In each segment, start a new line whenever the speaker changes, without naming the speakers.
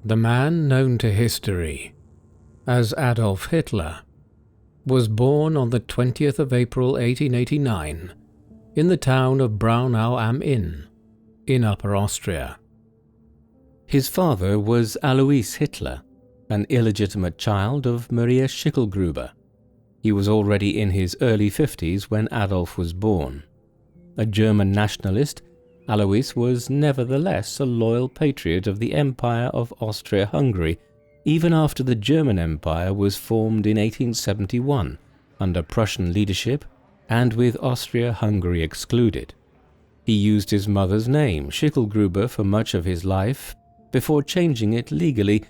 The man known to history as Adolf Hitler was born on the 20th of April 1889 in the town of Braunau am Inn in Upper Austria. His father was Alois Hitler, an illegitimate child of Maria Schicklgruber. He was already in his early 50s when Adolf was born. A German nationalist, Alois was nevertheless a loyal patriot of the Empire of Austria-Hungary, even after the German Empire was formed in 1871 under Prussian leadership and with Austria-Hungary excluded. He used his mother's name, Schicklgruber, for much of his life, before changing it legally,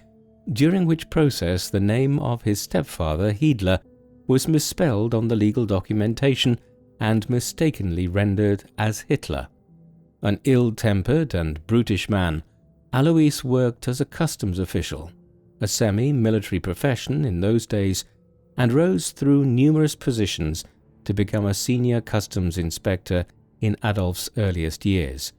during which process the name of his stepfather, Hiedler, was misspelled on the legal documentation and mistakenly rendered as Hitler. An ill-tempered and brutish man, Alois worked as a customs official, a semi-military profession in those days, and rose through numerous positions to become a senior customs inspector in Adolf's earliest years.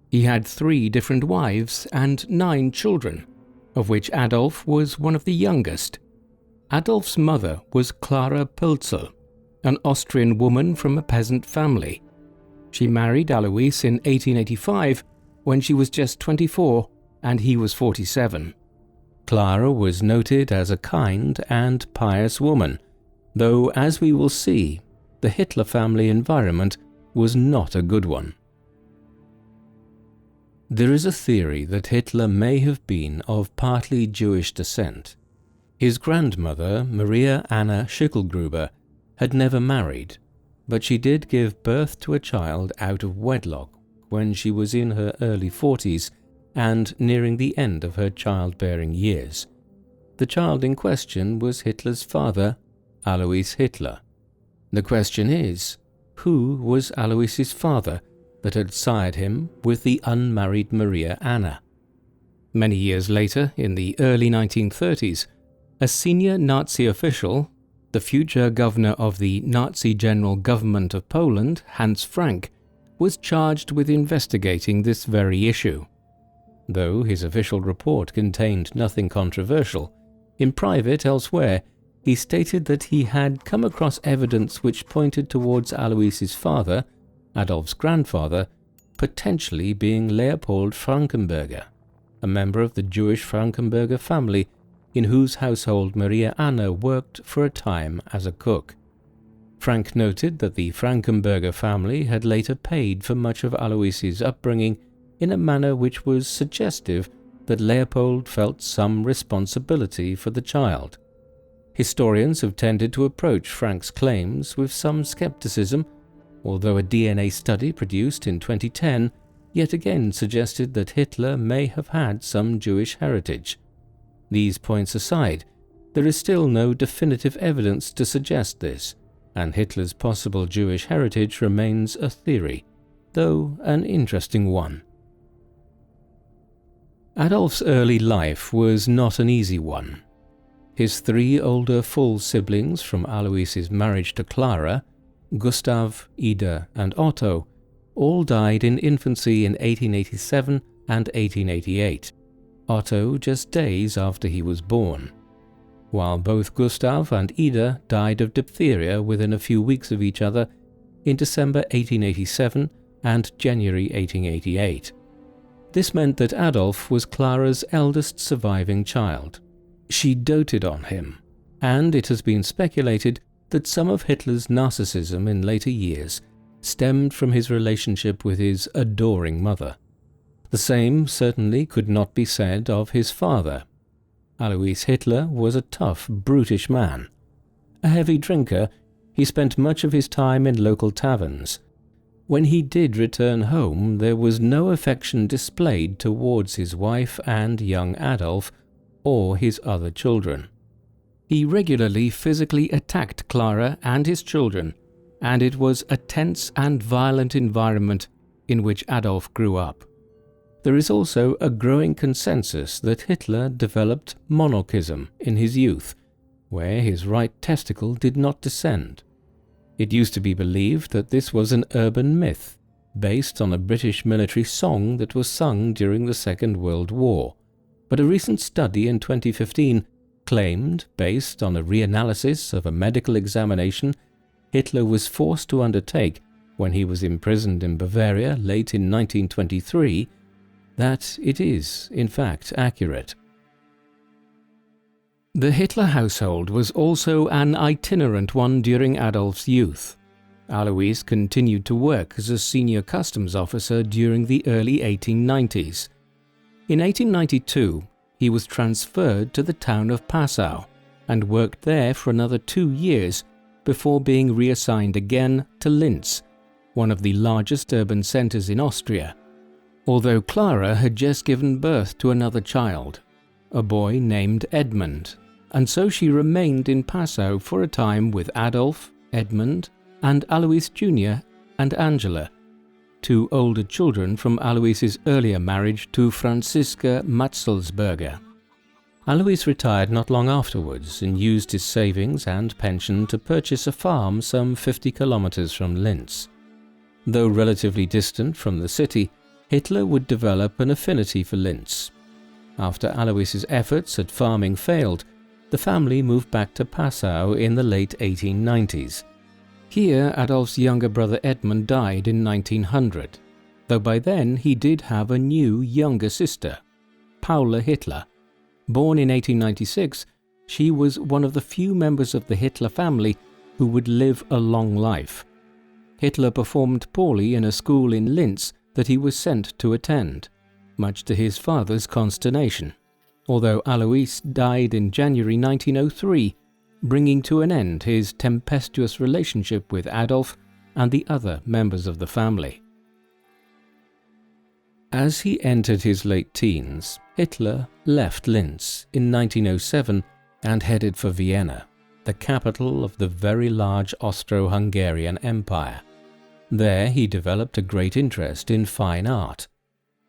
He had 3 different wives and 9 children, of which Adolf was one of the youngest. Adolf's mother was Clara Pölzel, an Austrian woman from a peasant family. She married Alois in 1885 when she was just 24 and he was 47. Clara was noted as a kind and pious woman, though, as we will see, the Hitler family environment was not a good one. There is a theory that Hitler may have been of partly Jewish descent. His grandmother, Maria Anna Schicklgruber, had never married, but she did give birth to a child out of wedlock when she was in her early 40s and nearing the end of her childbearing years. The child in question was Hitler's father, Alois Hitler. The question is, who was Alois's father that had sired him with the unmarried Maria Anna? Many years later, in the early 1930s, a senior Nazi official, the future governor of the Nazi General Government of Poland, Hans Frank, was charged with investigating this very issue. Though his official report contained nothing controversial, in private elsewhere, he stated that he had come across evidence which pointed towards Alois's father, Adolf's grandfather, potentially being Leopold Frankenberger, a member of the Jewish Frankenberger family in whose household Maria Anna worked for a time as a cook. Frank noted that the Frankenberger family had later paid for much of Alois's upbringing in a manner which was suggestive that Leopold felt some responsibility for the child. Historians have tended to approach Frank's claims with some skepticism, although a DNA study produced in 2010 yet again suggested that Hitler may have had some Jewish heritage. These points aside, there is still no definitive evidence to suggest this, and Hitler's possible Jewish heritage remains a theory, though an interesting one. Adolf's early life was not an easy one. His 3 older full siblings from Alois's marriage to Clara, Gustav, Ida, and Otto, all died in infancy in 1887 and 1888, Otto just days after he was born, while both Gustav and Ida died of diphtheria within a few weeks of each other in December 1887 and January 1888. This meant that Adolf was Clara's eldest surviving child. She doted on him, and it has been speculated that some of Hitler's narcissism in later years stemmed from his relationship with his adoring mother. The same certainly could not be said of his father. Alois Hitler was a tough, brutish man. A heavy drinker, he spent much of his time in local taverns. When he did return home, there was no affection displayed towards his wife and young Adolf, or his other children. He regularly physically attacked Clara and his children, and it was a tense and violent environment in which Adolf grew up. There is also a growing consensus that Hitler developed monarchism in his youth, where his right testicle did not descend. It used to be believed that this was an urban myth, based on a British military song that was sung during the Second World War, but a recent study in 2015 claimed, based on a reanalysis of a medical examination Hitler was forced to undertake when he was imprisoned in Bavaria late in 1923, that it is, in fact, accurate. The Hitler household was also an itinerant one during Adolf's youth. Alois continued to work as a senior customs officer during the early 1890s. In 1892, he was transferred to the town of Passau and worked there for another 2 years before being reassigned again to Linz, one of the largest urban centers in Austria. Although Clara had just given birth to another child, a boy named Edmund, and so she remained in Passau for a time with Adolf, Edmund, and Alois Jr. and Angela, 2 older children from Alois's earlier marriage to Franziska Matzelsberger. Alois retired not long afterwards and used his savings and pension to purchase a farm some 50 kilometers from Linz. Though relatively distant from the city, Hitler would develop an affinity for Linz. After Alois's efforts at farming failed, the family moved back to Passau in the late 1890s. Here, Adolf's younger brother Edmund died in 1900, though by then he did have a new younger sister, Paula Hitler. Born in 1896, she was one of the few members of the Hitler family who would live a long life. Hitler performed poorly in a school in Linz that he was sent to attend, much to his father's consternation, although Alois died in January 1903, bringing to an end his tempestuous relationship with Adolf and the other members of the family. As he entered his late teens, Hitler left Linz in 1907 and headed for Vienna, the capital of the very large Austro-Hungarian Empire. There he developed a great interest in fine art.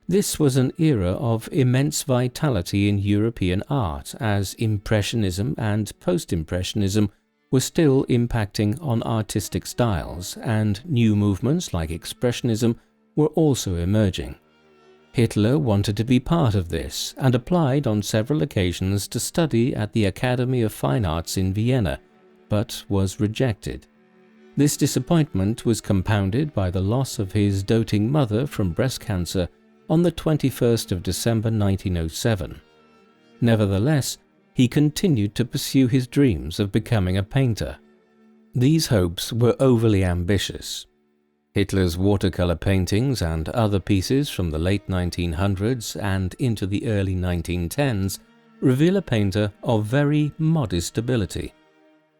This was an era of immense vitality in European art, as Impressionism and Post-Impressionism were still impacting on artistic styles, and new movements like Expressionism were also emerging. Hitler wanted to be part of this and applied on several occasions to study at the Academy of Fine Arts in Vienna, but was rejected. This disappointment was compounded by the loss of his doting mother from breast cancer on the 21st of December 1907. Nevertheless, he continued to pursue his dreams of becoming a painter. These hopes were overly ambitious. Hitler's watercolor paintings and other pieces from the late 1900s and into the early 1910s reveal a painter of very modest ability.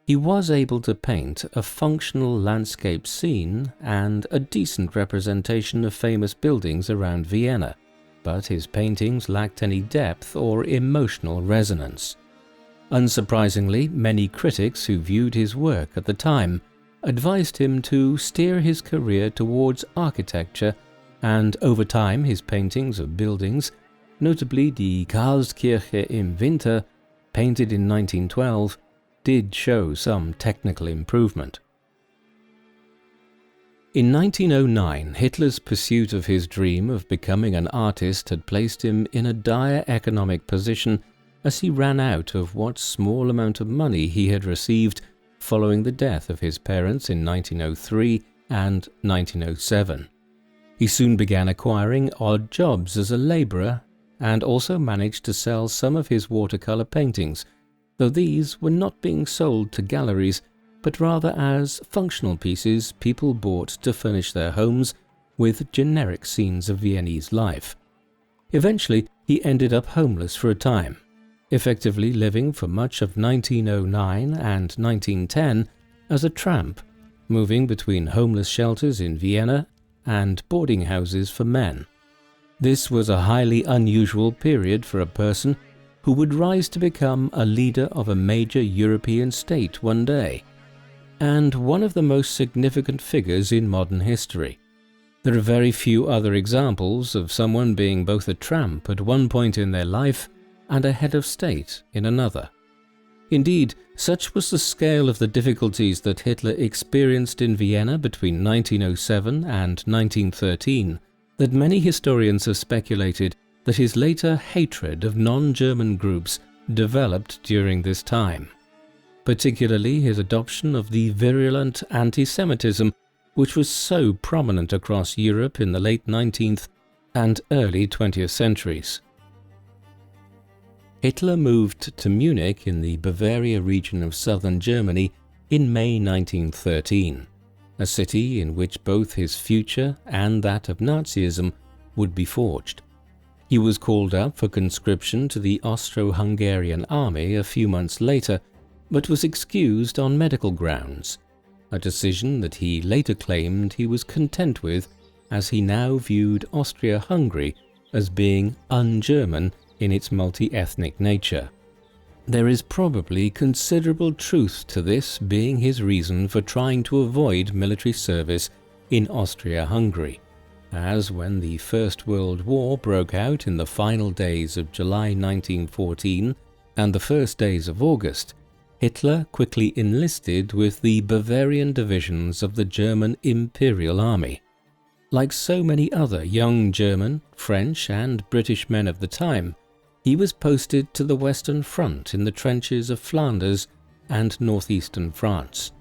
He was able to paint a functional landscape scene and a decent representation of famous buildings around Vienna, but his paintings lacked any depth or emotional resonance. Unsurprisingly, many critics who viewed his work at the time advised him to steer his career towards architecture, and over time his paintings of buildings, notably Die Karlskirche im Winter, painted in 1912, did show some technical improvement. In 1909, Hitler's pursuit of his dream of becoming an artist had placed him in a dire economic position as he ran out of what small amount of money he had received following the death of his parents in 1903 and 1907. He soon began acquiring odd jobs as a labourer and also managed to sell some of his watercolour paintings, though these were not being sold to galleries, but rather as functional pieces people bought to furnish their homes with generic scenes of Viennese life. Eventually, he ended up homeless for a time, effectively living for much of 1909 and 1910 as a tramp, moving between homeless shelters in Vienna and boarding houses for men. This was a highly unusual period for a person who would rise to become a leader of a major European state one day, and one of the most significant figures in modern history. There are very few other examples of someone being both a tramp at one point in their life and a head of state in another. Indeed, such was the scale of the difficulties that Hitler experienced in Vienna between 1907 and 1913 that many historians have speculated that his later hatred of non-German groups developed during this time, particularly his adoption of the virulent anti-Semitism which was so prominent across Europe in the late 19th and early 20th centuries. Hitler moved to Munich in the Bavaria region of southern Germany in May 1913, a city in which both his future and that of Nazism would be forged. He was called up for conscription to the Austro-Hungarian army a few months later, but was excused on medical grounds, a decision that he later claimed he was content with, as he now viewed Austria-Hungary as being un-German in its multi-ethnic nature. There is probably considerable truth to this being his reason for trying to avoid military service in Austria-Hungary, as when the First World War broke out in the final days of July 1914 and the first days of August, Hitler quickly enlisted with the Bavarian divisions of the German Imperial Army. Like so many other young German, French and British men of the time, he was posted to the Western Front in the trenches of Flanders and northeastern France.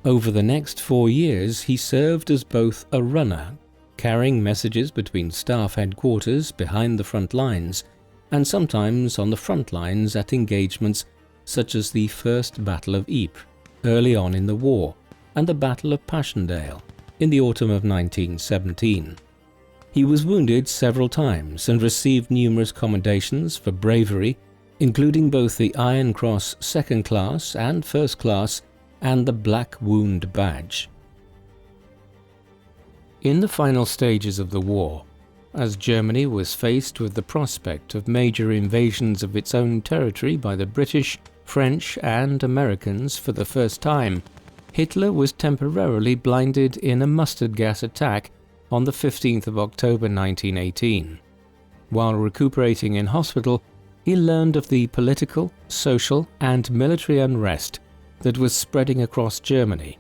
Over the next 4 years he served as both a runner, carrying messages between staff headquarters behind the front lines, and sometimes on the front lines at engagements such as the First Battle of Ypres early on in the war and the Battle of Passchendaele in the autumn of 1917. He was wounded several times and received numerous commendations for bravery, including both the Iron Cross Second Class and First Class and the Black Wound Badge. In the final stages of the war, as Germany was faced with the prospect of major invasions of its own territory by the British, French and Americans for the first time, Hitler was temporarily blinded in a mustard gas attack on the 15th of October 1918. While recuperating in hospital, he learned of the political, social and military unrest that was spreading across Germany,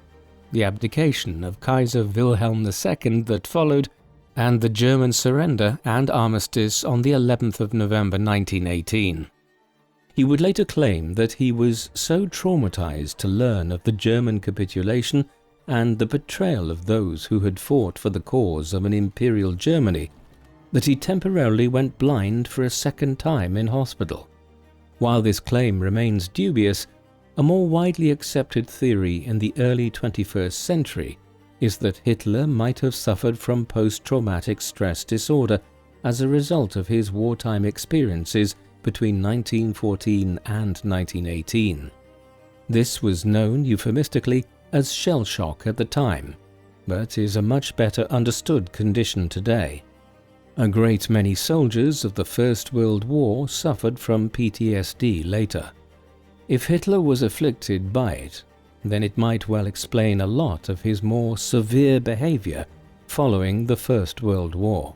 the abdication of Kaiser Wilhelm II that followed, and the German surrender and armistice on the 11th of November 1918. He would later claim that he was so traumatized to learn of the German capitulation and the betrayal of those who had fought for the cause of an imperial Germany that he temporarily went blind for a second time in hospital. While this claim remains dubious, a more widely accepted theory in the early 21st century is that Hitler might have suffered from post-traumatic stress disorder as a result of his wartime experiences between 1914 and 1918. This was known euphemistically as shell shock at the time, but is a much better understood condition today. A great many soldiers of the First World War suffered from PTSD later. If Hitler was afflicted by it, then it might well explain a lot of his more severe behavior following the First World War.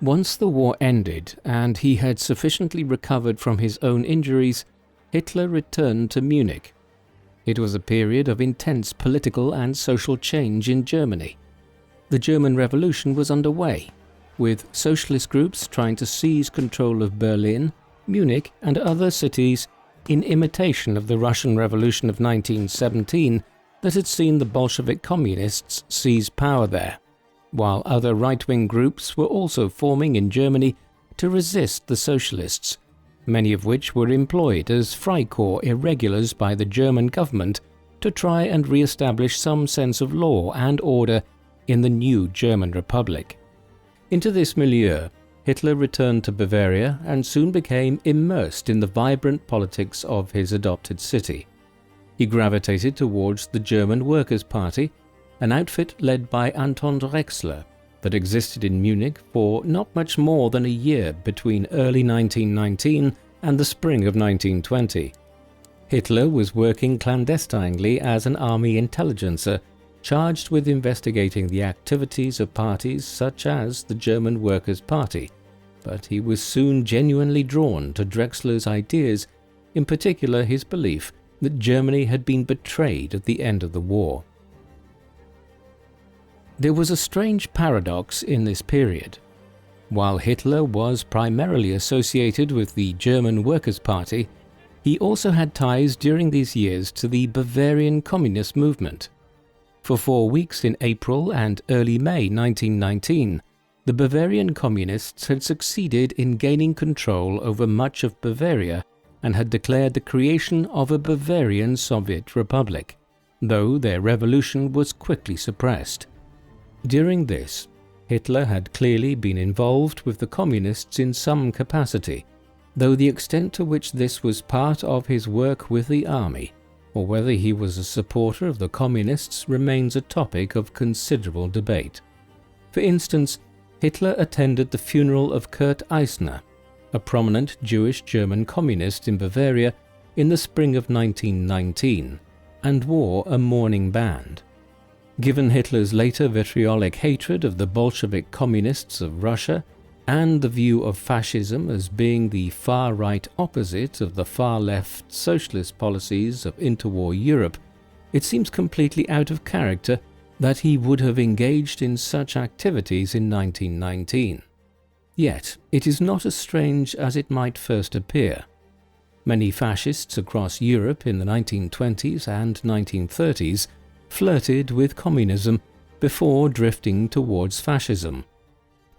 Once the war ended and he had sufficiently recovered from his own injuries, Hitler returned to Munich. It was a period of intense political and social change in Germany. The German Revolution was underway, with socialist groups trying to seize control of Berlin, Munich and other cities in imitation of the Russian Revolution of 1917 that had seen the Bolshevik communists seize power there, while other right-wing groups were also forming in Germany to resist the socialists, many of which were employed as Freikorps irregulars by the German government to try and re-establish some sense of law and order in the new German Republic. Into this milieu, Hitler returned to Bavaria and soon became immersed in the vibrant politics of his adopted city. He gravitated towards the German Workers' Party, an outfit led by Anton Drexler that existed in Munich for not much more than a year between early 1919 and the spring of 1920. Hitler was working clandestinely as an army intelligencer, charged with investigating the activities of parties such as the German Workers' Party, but he was soon genuinely drawn to Drexler's ideas, in particular his belief that Germany had been betrayed at the end of the war. There was a strange paradox in this period. While Hitler was primarily associated with the German Workers' Party, he also had ties during these years to the Bavarian Communist movement. For 4 weeks in April and early May 1919, the Bavarian Communists had succeeded in gaining control over much of Bavaria and had declared the creation of a Bavarian Soviet Republic, though their revolution was quickly suppressed. During this, Hitler had clearly been involved with the Communists in some capacity, though the extent to which this was part of his work with the army, or whether he was a supporter of the Communists, remains a topic of considerable debate. For instance, Hitler attended the funeral of Kurt Eisner, a prominent Jewish German communist in Bavaria, in the spring of 1919, and wore a mourning band. Given Hitler's later vitriolic hatred of the Bolshevik communists of Russia and the view of fascism as being the far-right opposite of the far-left socialist policies of interwar Europe, it seems completely out of character that he would have engaged in such activities in 1919. Yet, it is not as strange as it might first appear. Many fascists across Europe in the 1920s and 1930s flirted with communism before drifting towards fascism.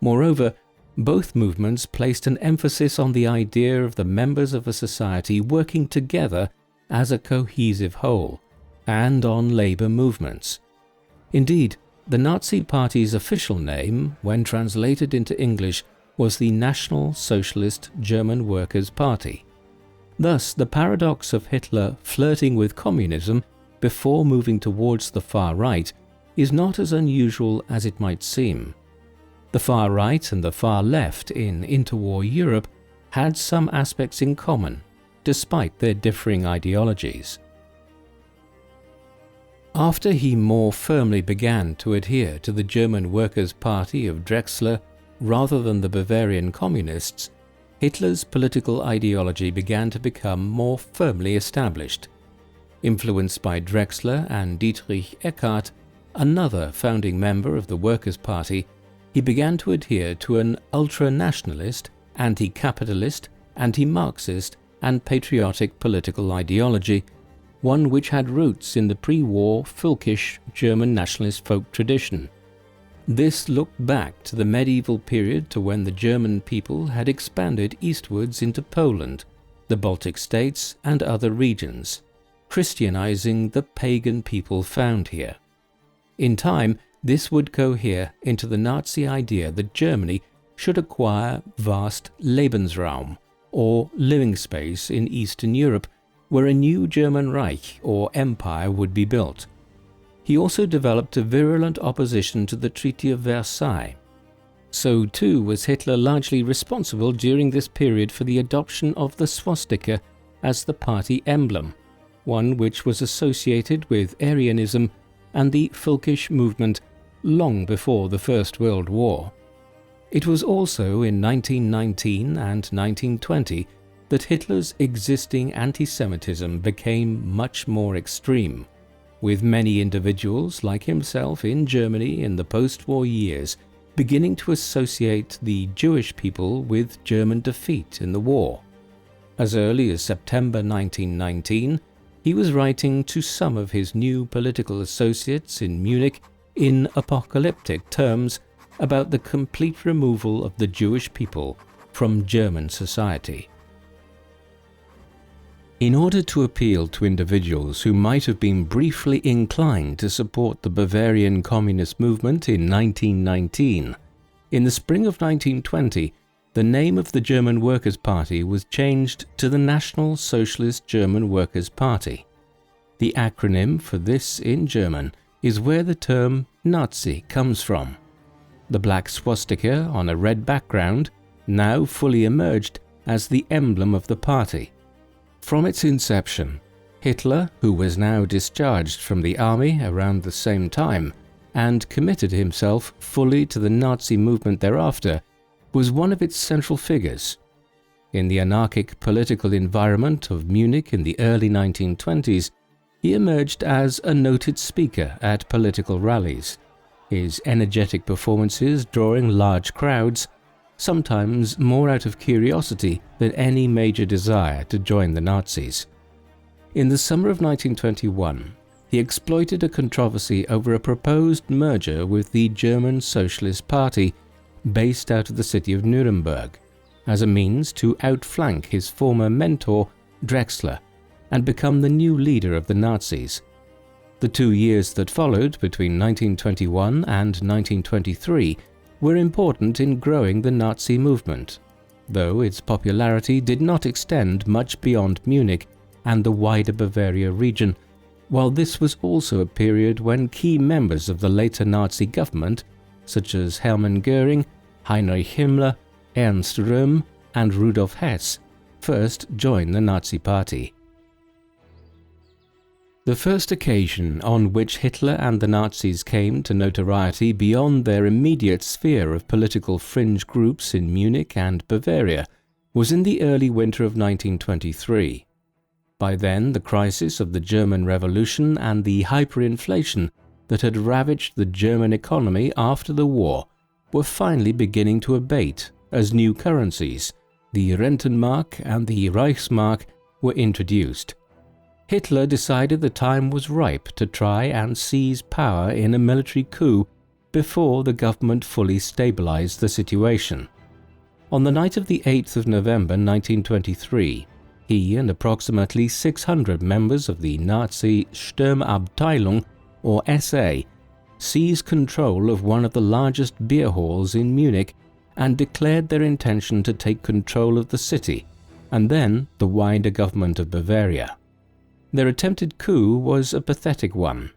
Moreover, both movements placed an emphasis on the idea of the members of a society working together as a cohesive whole, and on labor movements. Indeed, the Nazi Party's official name, when translated into English, was the National Socialist German Workers' Party. Thus, the paradox of Hitler flirting with communism before moving towards the far right is not as unusual as it might seem. The far right and the far left in interwar Europe had some aspects in common, despite their differing ideologies. After he more firmly began to adhere to the German Workers' Party of Drexler rather than the Bavarian Communists, Hitler's political ideology began to become more firmly established. Influenced by Drexler and Dietrich Eckart, another founding member of the Workers' Party, he began to adhere to an ultra-nationalist, anti-capitalist, anti-Marxist and patriotic political ideology, one which had roots in the pre-war Völkisch German nationalist folk tradition. This looked back to the medieval period, to when the German people had expanded eastwards into Poland, the Baltic states and other regions, Christianizing the pagan people found here. In time, this would cohere into the Nazi idea that Germany should acquire vast Lebensraum, or living space in Eastern Europe, where a new German Reich or Empire would be built. He also developed a virulent opposition to the Treaty of Versailles. So too was Hitler largely responsible during this period for the adoption of the swastika as the party emblem, one which was associated with Aryanism and the Völkisch movement long before the First World War. It was also in 1919 and 1920 that Hitler's existing anti-Semitism became much more extreme, with many individuals like himself in Germany in the post-war years beginning to associate the Jewish people with German defeat in the war. As early as September 1919, he was writing to some of his new political associates in Munich in apocalyptic terms about the complete removal of the Jewish people from German society. In order to appeal to individuals who might have been briefly inclined to support the Bavarian Communist movement in 1919, in the spring of 1920, the name of the German Workers' Party was changed to the National Socialist German Workers' Party. The acronym for this in German is where the term Nazi comes from. The black swastika on a red background now fully emerged as the emblem of the party. From its inception, Hitler, who was now discharged from the army around the same time and committed himself fully to the Nazi movement thereafter, was one of its central figures. In the anarchic political environment of Munich in the early 1920s, he emerged as a noted speaker at political rallies, his energetic performances drawing large crowds, sometimes more out of curiosity than any major desire to join the Nazis. In the summer of 1921, he exploited a controversy over a proposed merger with the German Socialist Party, based out of the city of Nuremberg, as a means to outflank his former mentor, Drexler, and become the new leader of the Nazis. The 2 years that followed between 1921 and 1923 were important in growing the Nazi movement, though its popularity did not extend much beyond Munich and the wider Bavaria region, while this was also a period when key members of the later Nazi government, such as Hermann Göring, Heinrich Himmler, Ernst Röhm, and Rudolf Hess, first joined the Nazi Party. The first occasion on which Hitler and the Nazis came to notoriety beyond their immediate sphere of political fringe groups in Munich and Bavaria was in the early winter of 1923. By then, the crisis of the German Revolution and the hyperinflation that had ravaged the German economy after the war were finally beginning to abate as new currencies, the Rentenmark and the Reichsmark, were introduced. Hitler decided the time was ripe to try and seize power in a military coup before the government fully stabilized the situation. On the night of the 8th of November 1923, he and approximately 600 members of the Nazi Sturmabteilung, or SA, seized control of one of the largest beer halls in Munich and declared their intention to take control of the city and then the wider government of Bavaria. Their attempted coup was a pathetic one.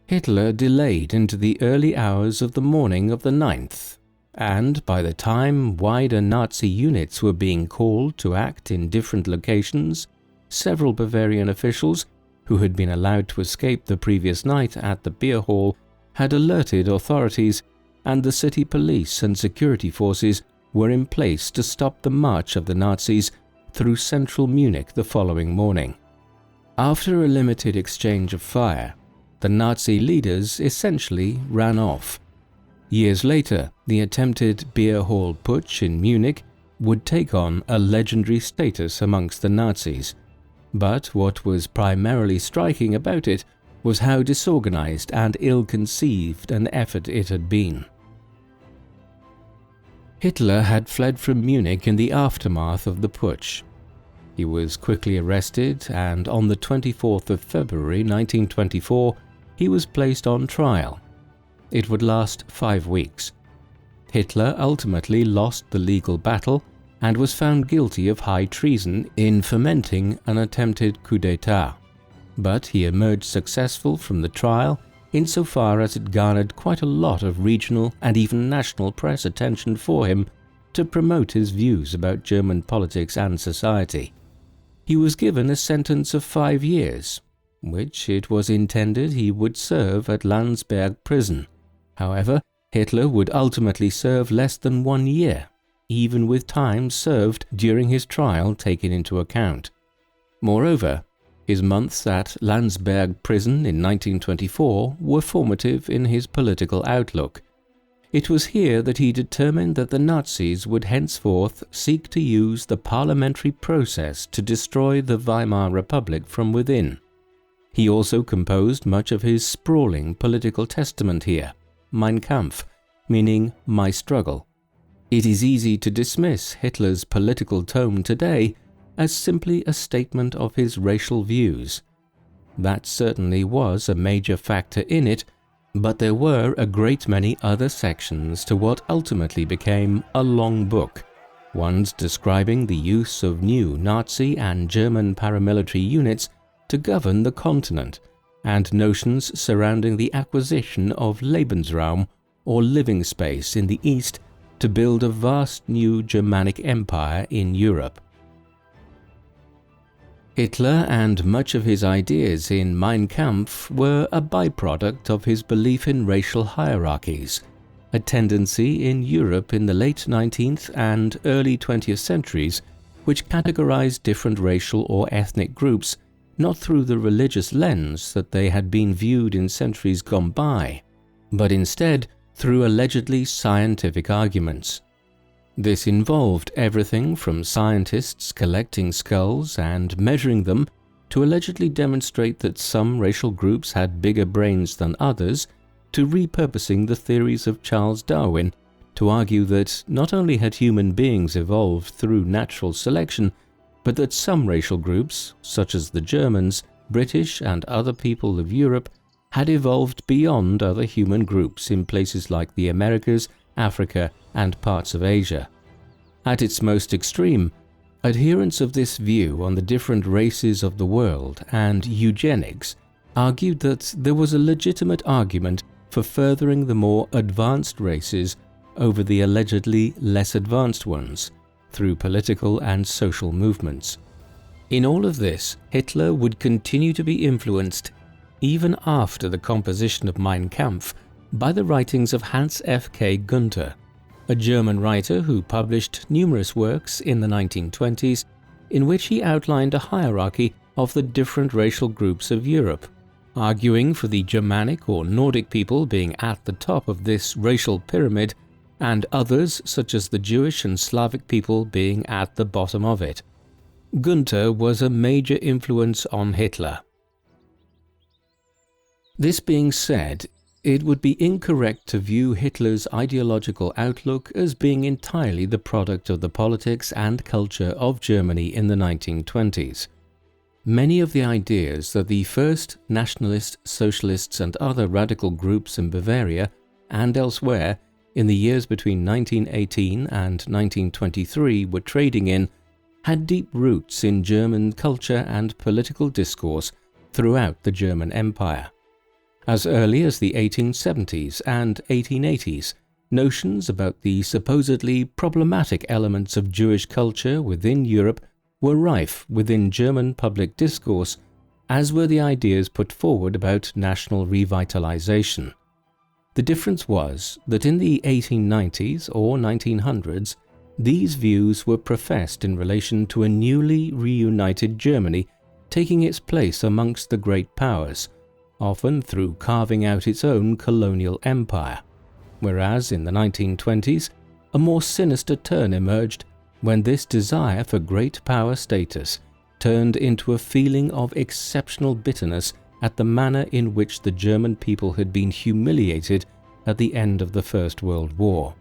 Hitler delayed into the early hours of the morning of the 9th, and by the time wider Nazi units were being called to act in different locations, several Bavarian officials, who had been allowed to escape the previous night at the beer hall, had alerted authorities, and the city police and security forces were in place to stop the march of the Nazis through central Munich the following morning. After a limited exchange of fire, the Nazi leaders essentially ran off. Years later, the attempted beer hall putsch in Munich would take on a legendary status amongst the Nazis, but what was primarily striking about it was how disorganized and ill-conceived an effort it had been. Hitler had fled from Munich in the aftermath of the putsch. He was quickly arrested, and on the 24th of February 1924, he was placed on trial. It would last 5 weeks. Hitler ultimately lost the legal battle and was found guilty of high treason in fomenting an attempted coup d'état. But he emerged successful from the trial insofar as it garnered quite a lot of regional and even national press attention for him to promote his views about German politics and society. He was given a sentence of 5 years, which it was intended he would serve at Landsberg prison. However, Hitler would ultimately serve less than 1 year, even with time served during his trial taken into account. Moreover, his months at Landsberg prison in 1924 were formative in his political outlook. It was here that he determined that the Nazis would henceforth seek to use the parliamentary process to destroy the Weimar Republic from within. He also composed much of his sprawling political testament here, Mein Kampf, meaning my struggle. It is easy to dismiss Hitler's political tome today as simply a statement of his racial views. That certainly was a major factor in it, but there were a great many other sections to what ultimately became a long book, ones describing the use of new Nazi and German paramilitary units to govern the continent, and notions surrounding the acquisition of Lebensraum, or living space in the East, to build a vast new Germanic empire in Europe. Hitler and much of his ideas in Mein Kampf were a byproduct of his belief in racial hierarchies, a tendency in Europe in the late 19th and early 20th centuries which categorized different racial or ethnic groups not through the religious lens that they had been viewed in centuries gone by, but instead through allegedly scientific arguments. This involved everything from scientists collecting skulls and measuring them to allegedly demonstrate that some racial groups had bigger brains than others, to repurposing the theories of Charles Darwin to argue that not only had human beings evolved through natural selection, but that some racial groups, such as the Germans, British and other people of Europe, had evolved beyond other human groups in places like the Americas, Africa and parts of Asia. At its most extreme, adherents of this view on the different races of the world and eugenics argued that there was a legitimate argument for furthering the more advanced races over the allegedly less advanced ones through political and social movements. In all of this, Hitler would continue to be influenced even after the composition of Mein Kampf by the writings of Hans F. K. Gunther, a German writer who published numerous works in the 1920s in which he outlined a hierarchy of the different racial groups of Europe, arguing for the Germanic or Nordic people being at the top of this racial pyramid and others such as the Jewish and Slavic people being at the bottom of it. Gunther was a major influence on Hitler. This being said, it would be incorrect to view Hitler's ideological outlook as being entirely the product of the politics and culture of Germany in the 1920s. Many of the ideas that the first nationalists, socialists and other radical groups in Bavaria and elsewhere in the years between 1918 and 1923 were trading in had deep roots in German culture and political discourse throughout the German Empire. As early as the 1870s and 1880s, notions about the supposedly problematic elements of Jewish culture within Europe were rife within German public discourse, as were the ideas put forward about national revitalization. The difference was that in the 1890s or 1900s, these views were professed in relation to a newly reunited Germany taking its place amongst the great powers, often through carving out its own colonial empire, whereas in the 1920s, a more sinister turn emerged when this desire for great power status turned into a feeling of exceptional bitterness at the manner in which the German people had been humiliated at the end of the First World War.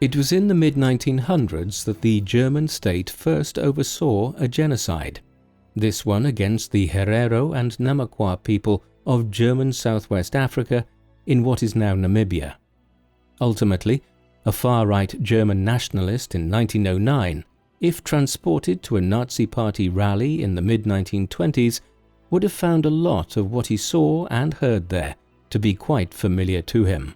It was in the mid-1900s that the German state first oversaw a genocide, this one against the Herero and Namaqua people of German Southwest Africa in what is now Namibia. Ultimately, a far-right German nationalist in 1909, if transported to a Nazi Party rally in the mid-1920s, would have found a lot of what he saw and heard there to be quite familiar to him.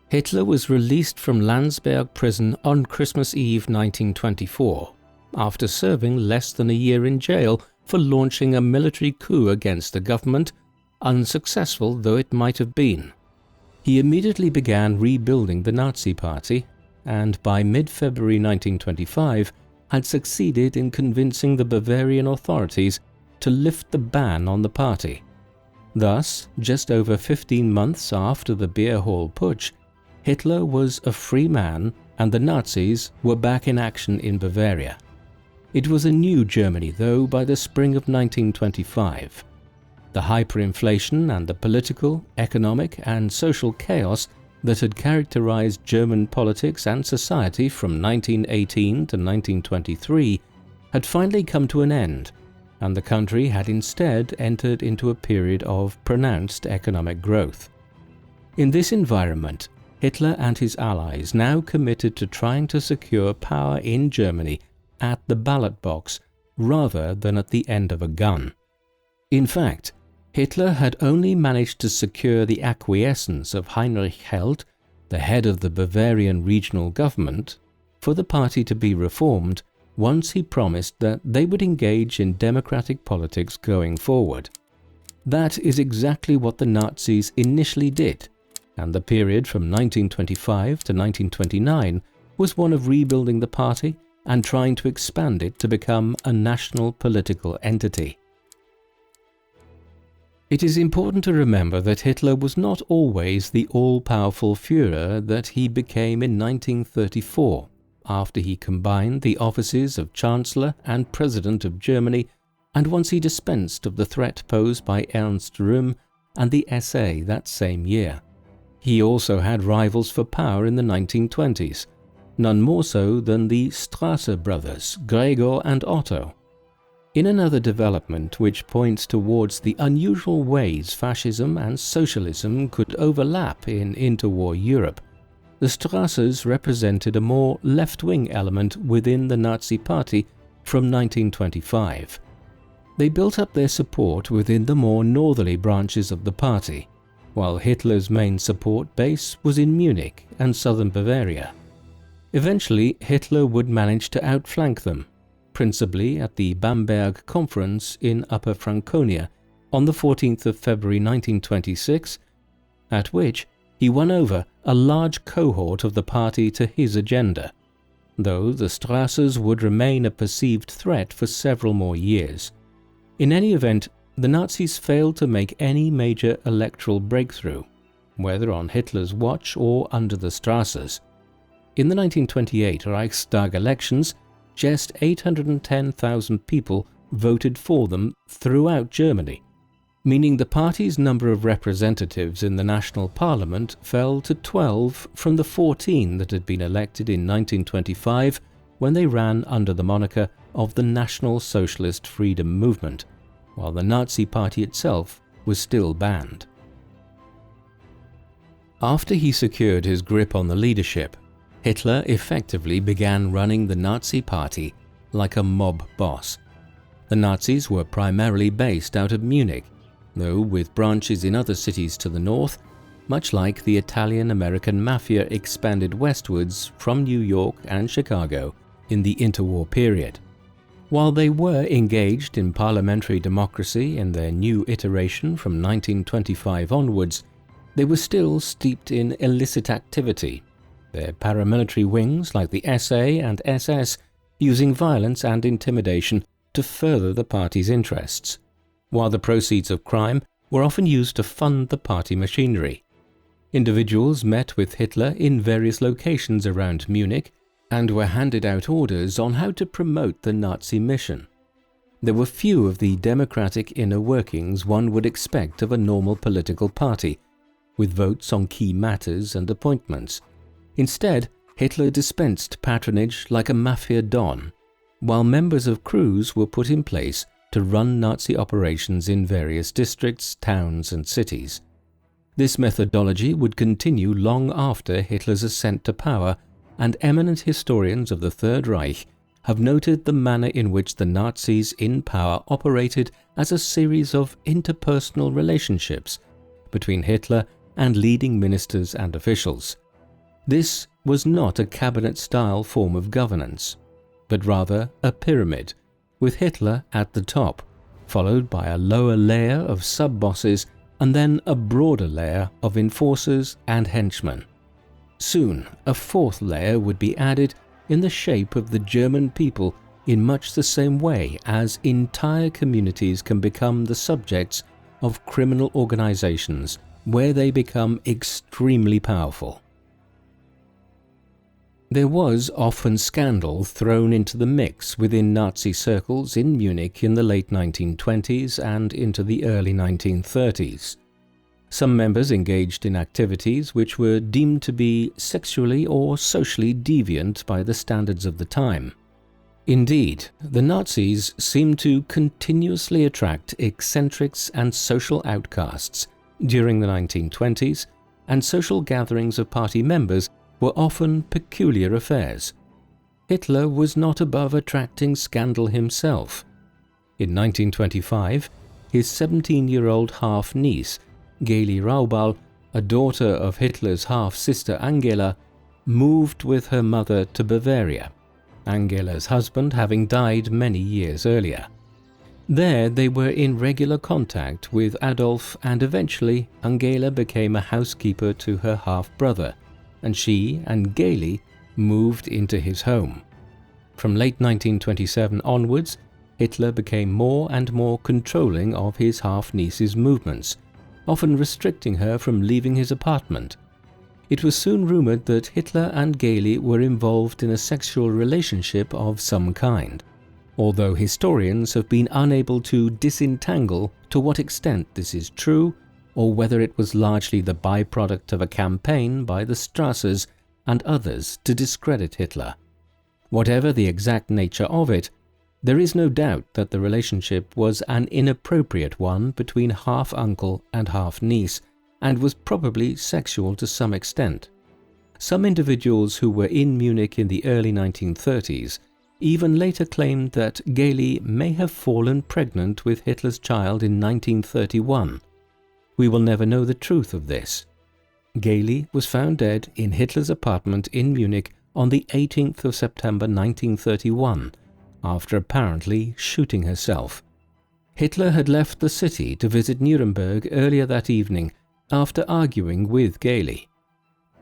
Hitler was released from Landsberg prison on Christmas Eve 1924, after serving less than a year in jail for launching a military coup against the government, unsuccessful though it might have been. He immediately began rebuilding the Nazi Party, and by mid-February 1925 had succeeded in convincing the Bavarian authorities to lift the ban on the party. Thus, just over 15 months after the Beer Hall Putsch, Hitler was a free man and the Nazis were back in action in Bavaria. It was a new Germany, though, by the spring of 1925. The hyperinflation and the political, economic and social chaos that had characterized German politics and society from 1918 to 1923 had finally come to an end, and the country had instead entered into a period of pronounced economic growth. In this environment, Hitler and his allies now committed to trying to secure power in Germany at the ballot box rather than at the end of a gun. In fact, Hitler had only managed to secure the acquiescence of Heinrich Held, the head of the Bavarian regional government, for the party to be reformed once he promised that they would engage in democratic politics going forward. That is exactly what the Nazis initially did, and the period from 1925 to 1929 was one of rebuilding the party and trying to expand it to become a national political entity. It is important to remember that Hitler was not always the all-powerful Führer that he became in 1934, after he combined the offices of Chancellor and President of Germany, and once he dispensed of the threat posed by Ernst Röhm and the SA that same year. He also had rivals for power in the 1920s, none more so than the Strasser brothers, Gregor and Otto. In another development which points towards the unusual ways fascism and socialism could overlap in interwar Europe, the Strassers represented a more left-wing element within the Nazi Party from 1925. They built up their support within the more northerly branches of the party, while Hitler's main support base was in Munich and southern Bavaria. Eventually, Hitler would manage to outflank them, principally at the Bamberg Conference in Upper Franconia on the 14th of February 1926, at which he won over a large cohort of the party to his agenda, though the Strassers would remain a perceived threat for several more years. In any event, the Nazis failed to make any major electoral breakthrough, whether on Hitler's watch or under the Strassers. In the 1928 Reichstag elections, just 810,000 people voted for them throughout Germany, meaning the party's number of representatives in the national parliament fell to 12 from the 14 that had been elected in 1925 when they ran under the moniker of the National Socialist Freedom Movement, while the Nazi Party itself was still banned. After he secured his grip on the leadership, Hitler effectively began running the Nazi Party like a mob boss. The Nazis were primarily based out of Munich, though with branches in other cities to the north, much like the Italian-American Mafia expanded westwards from New York and Chicago in the interwar period. While they were engaged in parliamentary democracy in their new iteration from 1925 onwards, they were still steeped in illicit activity, their paramilitary wings like the SA and SS using violence and intimidation to further the party's interests, while the proceeds of crime were often used to fund the party machinery. Individuals met with Hitler in various locations around Munich and were handed out orders on how to promote the Nazi mission. There were few of the democratic inner workings one would expect of a normal political party, with votes on key matters and appointments. Instead, Hitler dispensed patronage like a mafia don, while members of crews were put in place to run Nazi operations in various districts, towns and cities. This methodology would continue long after Hitler's ascent to power, and eminent historians of the Third Reich have noted the manner in which the Nazis in power operated as a series of interpersonal relationships between Hitler and leading ministers and officials. This was not a cabinet-style form of governance, but rather a pyramid, with Hitler at the top, followed by a lower layer of sub-bosses and then a broader layer of enforcers and henchmen. Soon, a fourth layer would be added in the shape of the German people in much the same way as entire communities can become the subjects of criminal organizations where they become extremely powerful. There was often scandal thrown into the mix within Nazi circles in Munich in the late 1920s and into the early 1930s. Some members engaged in activities which were deemed to be sexually or socially deviant by the standards of the time. Indeed, the Nazis seemed to continuously attract eccentrics and social outcasts during the 1920s, and social gatherings of party members were often peculiar affairs. Hitler was not above attracting scandal himself. In 1925, his 17-year-old half-niece, Geli Raubal, a daughter of Hitler's half-sister Angela, moved with her mother to Bavaria, Angela's husband having died many years earlier. There they were in regular contact with Adolf, and eventually Angela became a housekeeper to her half-brother, and she and Geli moved into his home. From late 1927 onwards, Hitler became more and more controlling of his half-niece's movements, often restricting her from leaving his apartment. It was soon rumoured that Hitler and Gailey were involved in a sexual relationship of some kind, although historians have been unable to disentangle to what extent this is true or whether it was largely the byproduct of a campaign by the Strassers and others to discredit Hitler. Whatever the exact nature of it, there is no doubt that the relationship was an inappropriate one between half-uncle and half-niece, and was probably sexual to some extent. Some individuals who were in Munich in the early 1930s even later claimed that Gailey may have fallen pregnant with Hitler's child in 1931. We will never know the truth of this. Gailey was found dead in Hitler's apartment in Munich on the 18th of September 1931, after apparently shooting herself. Hitler had left the city to visit Nuremberg earlier that evening after arguing with Gailey.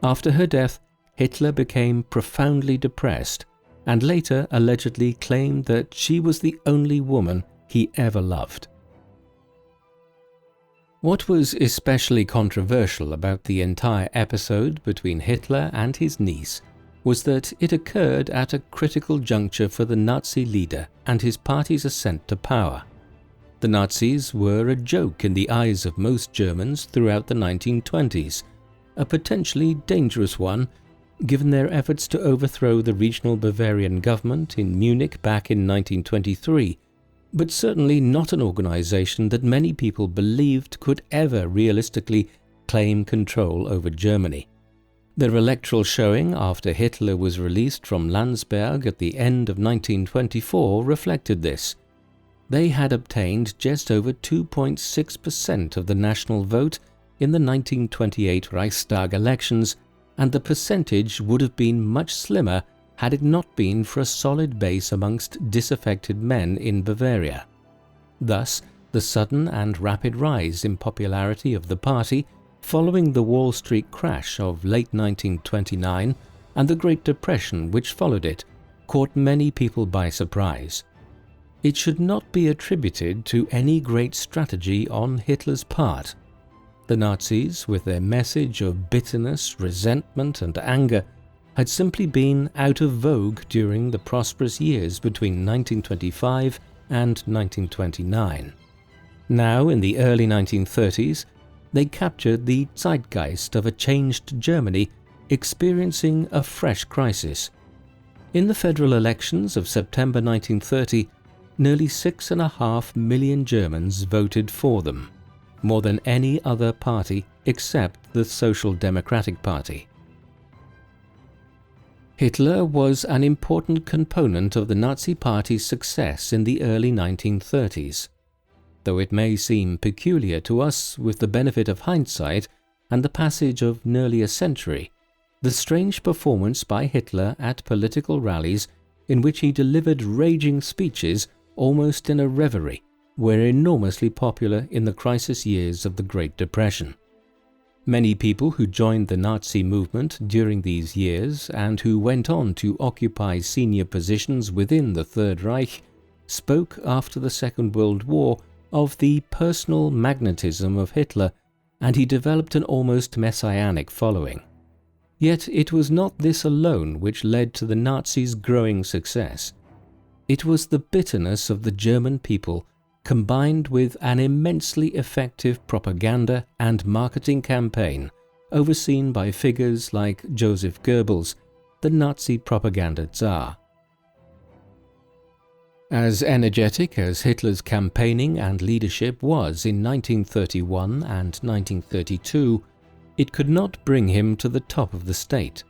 After her death, Hitler became profoundly depressed and later allegedly claimed that she was the only woman he ever loved. What was especially controversial about the entire episode between Hitler and his niece was that it occurred at a critical juncture for the Nazi leader and his party's ascent to power. The Nazis were a joke in the eyes of most Germans throughout the 1920s, a potentially dangerous one given their efforts to overthrow the regional Bavarian government in Munich back in 1923, but certainly not an organization that many people believed could ever realistically claim control over Germany. Their electoral showing after Hitler was released from Landsberg at the end of 1924 reflected this. They had obtained just over 2.6% of the national vote in the 1928 Reichstag elections, and the percentage would have been much slimmer had it not been for a solid base amongst disaffected men in Bavaria. Thus, the sudden and rapid rise in popularity of the party following the Wall Street crash of late 1929 and the Great Depression which followed it caught many people by surprise. It should not be attributed to any great strategy on Hitler's part. The Nazis, with their message of bitterness, resentment and anger, had simply been out of vogue during the prosperous years between 1925 and 1929. Now, in the early 1930s, they captured the zeitgeist of a changed Germany experiencing a fresh crisis. In the federal elections of September 1930, nearly 6.5 million Germans voted for them, more than any other party except the Social Democratic Party. Hitler was an important component of the Nazi Party's success in the early 1930s. Though it may seem peculiar to us with the benefit of hindsight and the passage of nearly a century, the strange performance by Hitler at political rallies in which he delivered raging speeches almost in a reverie were enormously popular in the crisis years of the Great Depression. Many people who joined the Nazi movement during these years and who went on to occupy senior positions within the Third Reich spoke after the Second World War of the personal magnetism of Hitler, and he developed an almost messianic following. Yet it was not this alone which led to the Nazis' growing success. It was the bitterness of the German people combined with an immensely effective propaganda and marketing campaign overseen by figures like Joseph Goebbels, the Nazi propaganda czar. As energetic as Hitler's campaigning and leadership was in 1931 and 1932, it could not bring him to the top of the state.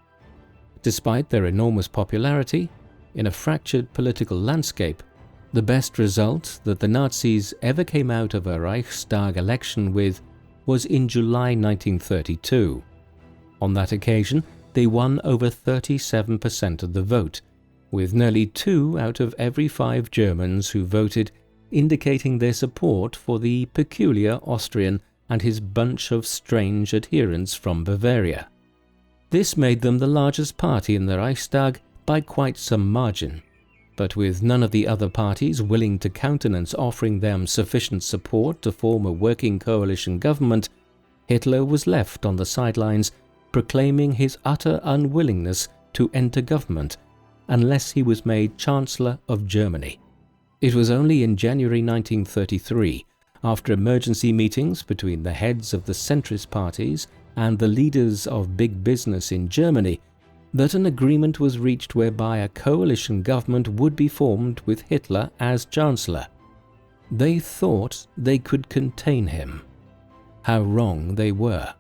Despite their enormous popularity, in a fractured political landscape, the best result that the Nazis ever came out of a Reichstag election with was in July 1932. On that occasion, they won over 37% of the vote, with nearly 2 out of every 5 Germans who voted indicating their support for the peculiar Austrian and his bunch of strange adherents from Bavaria. This made them the largest party in the Reichstag by quite some margin, but with none of the other parties willing to countenance offering them sufficient support to form a working coalition government, Hitler was left on the sidelines, proclaiming his utter unwillingness to enter government unless he was made Chancellor of Germany. It was only in January 1933, after emergency meetings between the heads of the centrist parties and the leaders of big business in Germany, that an agreement was reached whereby a coalition government would be formed with Hitler as Chancellor. They thought they could contain him. How wrong they were.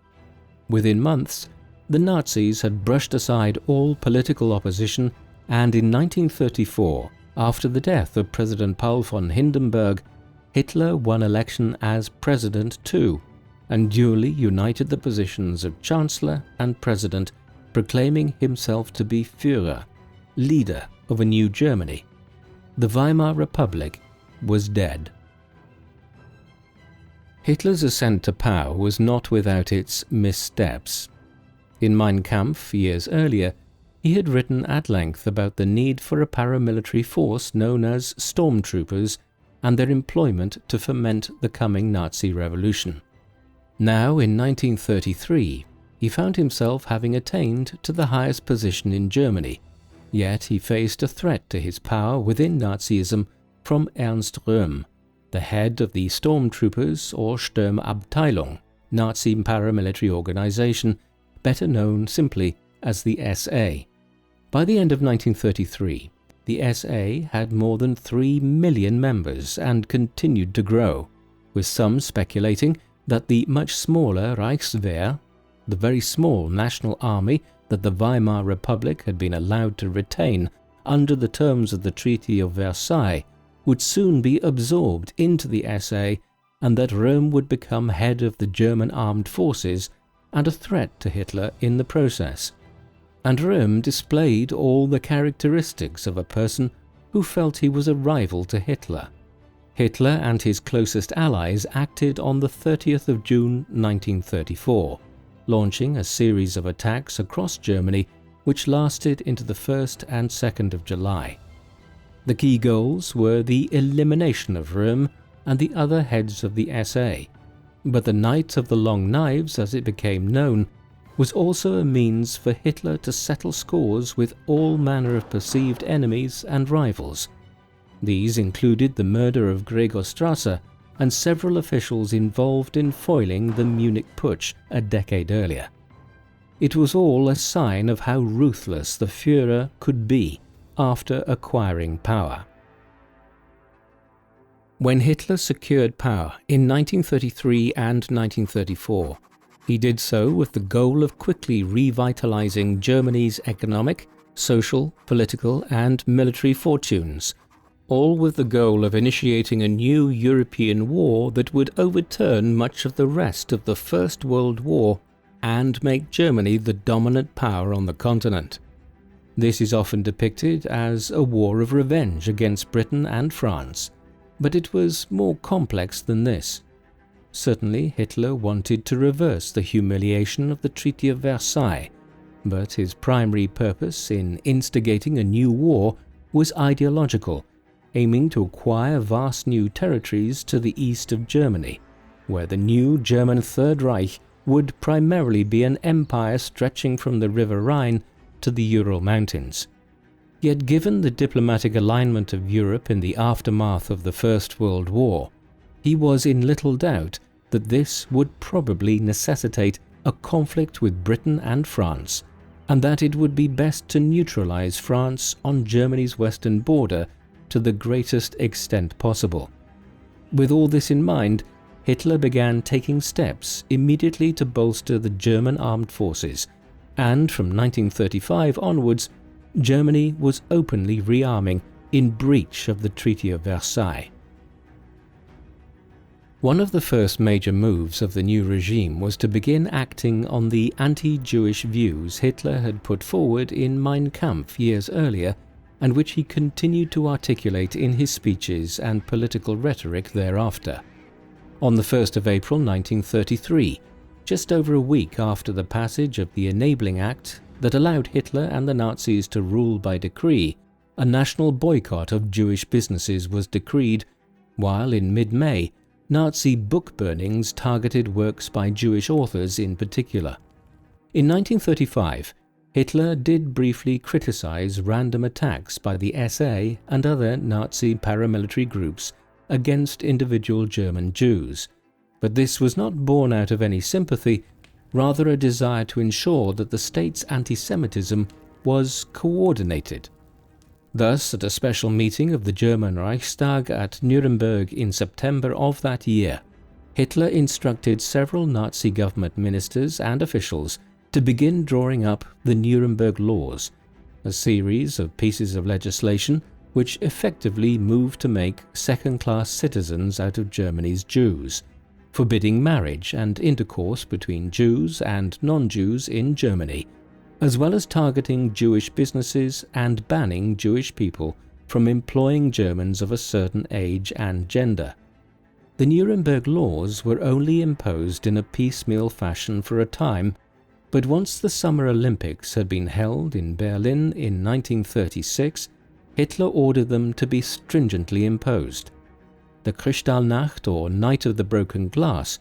Within months, the Nazis had brushed aside all political opposition, and in 1934, after the death of President Paul von Hindenburg, Hitler won election as President too, and duly united the positions of Chancellor and President, proclaiming himself to be Führer, leader of a new Germany. The Weimar Republic was dead. Hitler's ascent to power was not without its missteps. In Mein Kampf, years earlier, he had written at length about the need for a paramilitary force known as stormtroopers and their employment to foment the coming Nazi revolution. Now, in 1933, he found himself having attained to the highest position in Germany, yet he faced a threat to his power within Nazism from Ernst Röhm, the head of the Stormtroopers or Sturmabteilung, Nazi paramilitary organization, better known simply as the SA. By the end of 1933, the SA had more than 3 million members and continued to grow, with some speculating that the much smaller Reichswehr, the very small national army that the Weimar Republic had been allowed to retain under the terms of the Treaty of Versailles, would soon be absorbed into the SA, and that Röhm would become head of the German armed forces and a threat to Hitler in the process. And Röhm displayed all the characteristics of a person who felt he was a rival to Hitler. Hitler and his closest allies acted on the 30th of June 1934, launching a series of attacks across Germany which lasted into the 1st and 2nd of July. The key goals were the elimination of Röhm and the other heads of the SA, but the Night of the Long Knives, as it became known, was also a means for Hitler to settle scores with all manner of perceived enemies and rivals. These included the murder of Gregor Strasser and several officials involved in foiling the Munich Putsch a decade earlier. It was all a sign of how ruthless the Führer could be after acquiring power. When Hitler secured power in 1933 and 1934, he did so with the goal of quickly revitalizing Germany's economic, social, political, and military fortunes, all with the goal of initiating a new European war that would overturn much of the rest of the First World War and make Germany the dominant power on the continent. This is often depicted as a war of revenge against Britain and France, but it was more complex than this. Certainly, Hitler wanted to reverse the humiliation of the Treaty of Versailles, but his primary purpose in instigating a new war was ideological, aiming to acquire vast new territories to the east of Germany, where the new German Third Reich would primarily be an empire stretching from the River Rhine to the Ural Mountains. Yet given the diplomatic alignment of Europe in the aftermath of the First World War, he was in little doubt that this would probably necessitate a conflict with Britain and France, and that it would be best to neutralize France on Germany's western border to the greatest extent possible. With all this in mind, Hitler began taking steps immediately to bolster the German armed forces, and from 1935 onwards, Germany was openly rearming in breach of the Treaty of Versailles. One of the first major moves of the new regime was to begin acting on the anti-Jewish views Hitler had put forward in Mein Kampf years earlier, and which he continued to articulate in his speeches and political rhetoric thereafter. On the 1st of April 1933, just over a week after the passage of the Enabling Act that allowed Hitler and the Nazis to rule by decree, a national boycott of Jewish businesses was decreed, while in mid-May, Nazi book burnings targeted works by Jewish authors in particular. In 1935, Hitler did briefly criticize random attacks by the SA and other Nazi paramilitary groups against individual German Jews, but this was not born out of any sympathy, rather a desire to ensure that the state's anti-Semitism was coordinated. Thus, at a special meeting of the German Reichstag at Nuremberg in September of that year, Hitler instructed several Nazi government ministers and officials to begin drawing up the Nuremberg Laws, a series of pieces of legislation which effectively moved to make second-class citizens out of Germany's Jews, forbidding marriage and intercourse between Jews and non-Jews in Germany, as well as targeting Jewish businesses and banning Jewish people from employing Germans of a certain age and gender. The Nuremberg Laws were only imposed in a piecemeal fashion for a time, but once the Summer Olympics had been held in Berlin in 1936, Hitler ordered them to be stringently imposed. The Kristallnacht, or Night of the Broken Glass,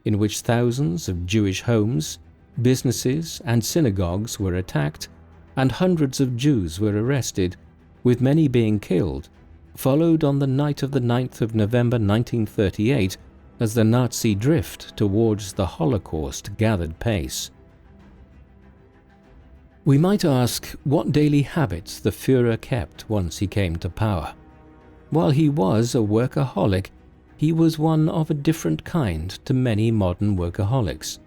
in which thousands of Jewish homes, businesses and synagogues were attacked, and hundreds of Jews were arrested, with many being killed, followed on the night of the 9th of November 1938 as the Nazi drift towards the Holocaust gathered pace. We might ask what daily habits the Führer kept once he came to power. While he was a workaholic, he was one of a different kind to many modern workaholics.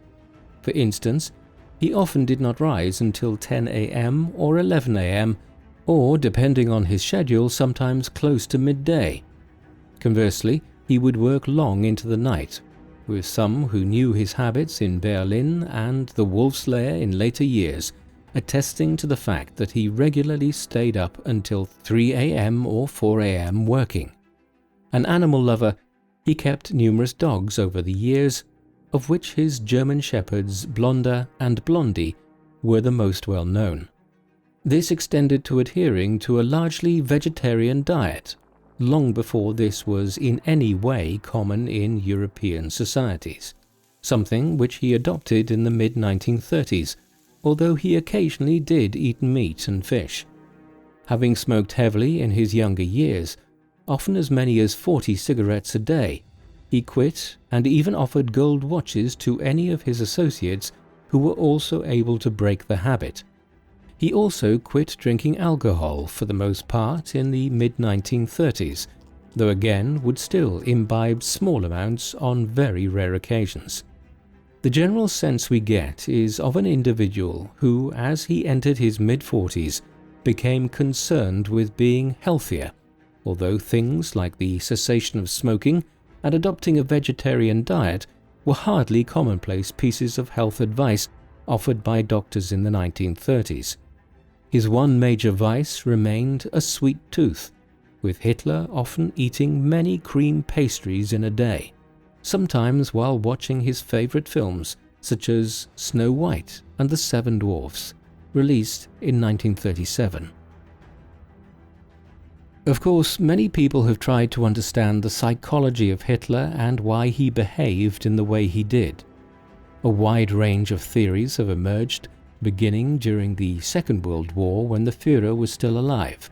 For instance, he often did not rise until 10 a.m. or 11 a.m., or, depending on his schedule, sometimes close to midday. Conversely, he would work long into the night, with some who knew his habits in Berlin and the Wolf's Lair in later years attesting to the fact that he regularly stayed up until 3 a.m. or 4 a.m. working. An animal lover, he kept numerous dogs over the years, of which his German shepherds Blonder and Blondie were the most well known. This extended to adhering to a largely vegetarian diet, long before this was in any way common in European societies, something which he adopted in the mid-1930s, although he occasionally did eat meat and fish. Having smoked heavily in his younger years, often as many as 40 cigarettes a day, he quit and even offered gold watches to any of his associates who were also able to break the habit. He also quit drinking alcohol for the most part in the mid-1930s, though again would still imbibe small amounts on very rare occasions. The general sense we get is of an individual who, as he entered his mid-40s, became concerned with being healthier, although things like the cessation of smoking and adopting a vegetarian diet were hardly commonplace pieces of health advice offered by doctors in the 1930s. His one major vice remained a sweet tooth, with Hitler often eating many cream pastries in a day, sometimes while watching his favorite films such as Snow White and the Seven Dwarfs, released in 1937. Of course, many people have tried to understand the psychology of Hitler and why he behaved in the way he did. A wide range of theories have emerged, beginning during the Second World War when the Führer was still alive.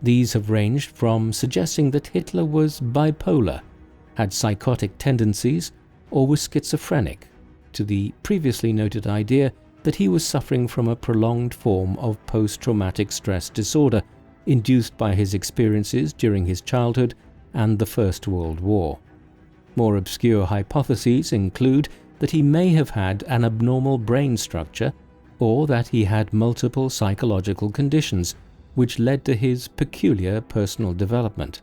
These have ranged from suggesting that Hitler was bipolar, had psychotic tendencies, or was schizophrenic, to the previously noted idea that he was suffering from a prolonged form of post-traumatic stress disorder induced by his experiences during his childhood and the First World War. More obscure hypotheses include that he may have had an abnormal brain structure, or that he had multiple psychological conditions which led to his peculiar personal development.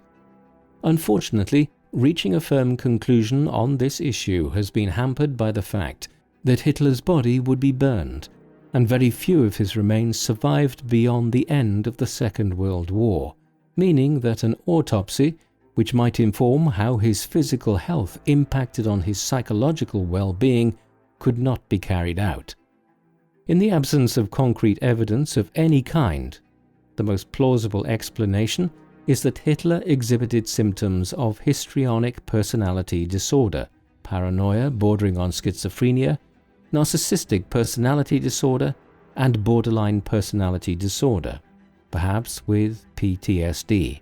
Unfortunately, reaching a firm conclusion on this issue has been hampered by the fact that Hitler's body would be burned, and very few of his remains survived beyond the end of the Second World War, meaning that an autopsy, which might inform how his physical health impacted on his psychological well-being, could not be carried out. In the absence of concrete evidence of any kind, the most plausible explanation is that Hitler exhibited symptoms of histrionic personality disorder, paranoia bordering on schizophrenia, narcissistic personality disorder, and borderline personality disorder, perhaps with PTSD.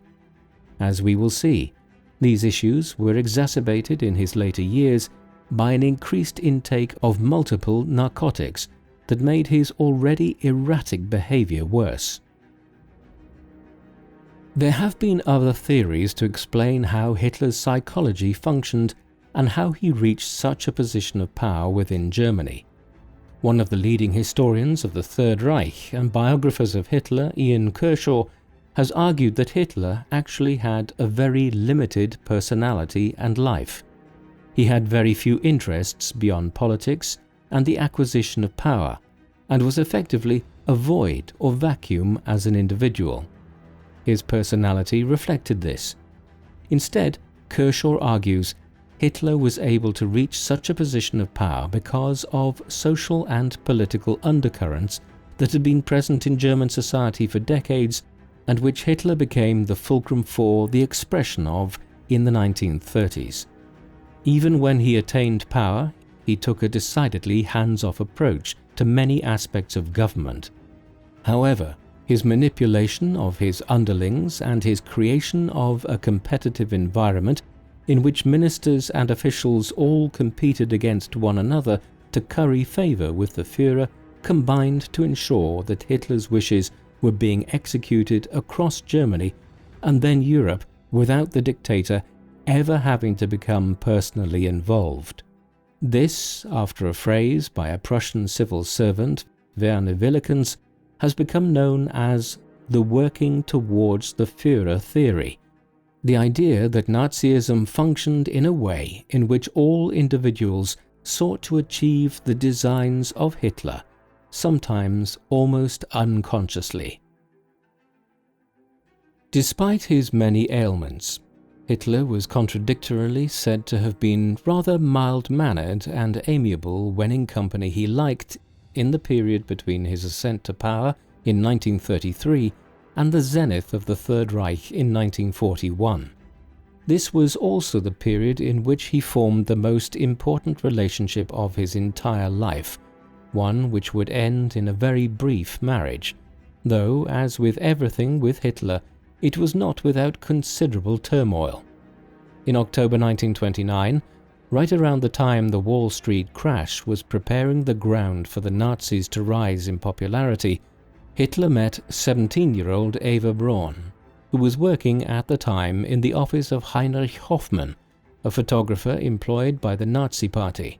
As we will see, these issues were exacerbated in his later years by an increased intake of multiple narcotics that made his already erratic behavior worse. There have been other theories to explain how Hitler's psychology functioned and how he reached such a position of power within Germany. One of the leading historians of the Third Reich and biographers of Hitler, Ian Kershaw, has argued that Hitler actually had a very limited personality and life. He had very few interests beyond politics and the acquisition of power, and was effectively a void or vacuum as an individual. His personality reflected this. Instead, Kershaw argues, Hitler was able to reach such a position of power because of social and political undercurrents that had been present in German society for decades and which Hitler became the fulcrum for the expression of in the 1930s. Even when he attained power, he took a decidedly hands-off approach to many aspects of government. However, his manipulation of his underlings and his creation of a competitive environment in which ministers and officials all competed against one another to curry favor with the Führer combined to ensure that Hitler's wishes were being executed across Germany and then Europe without the dictator ever having to become personally involved. This, after a phrase by a Prussian civil servant, Werner Willekens, has become known as the working towards the Führer theory, the idea that Nazism functioned in a way in which all individuals sought to achieve the designs of Hitler, sometimes almost unconsciously. Despite his many ailments, Hitler was contradictorily said to have been rather mild-mannered and amiable when in company he liked in the period between his ascent to power in 1933 and the zenith of the Third Reich in 1941. This was also the period in which he formed the most important relationship of his entire life, one which would end in a very brief marriage, though, as with everything with Hitler, it was not without considerable turmoil. In October 1929, right around the time the Wall Street crash was preparing the ground for the Nazis to rise in popularity, Hitler met 17-year-old Eva Braun, who was working at the time in the office of Heinrich Hoffmann, a photographer employed by the Nazi Party.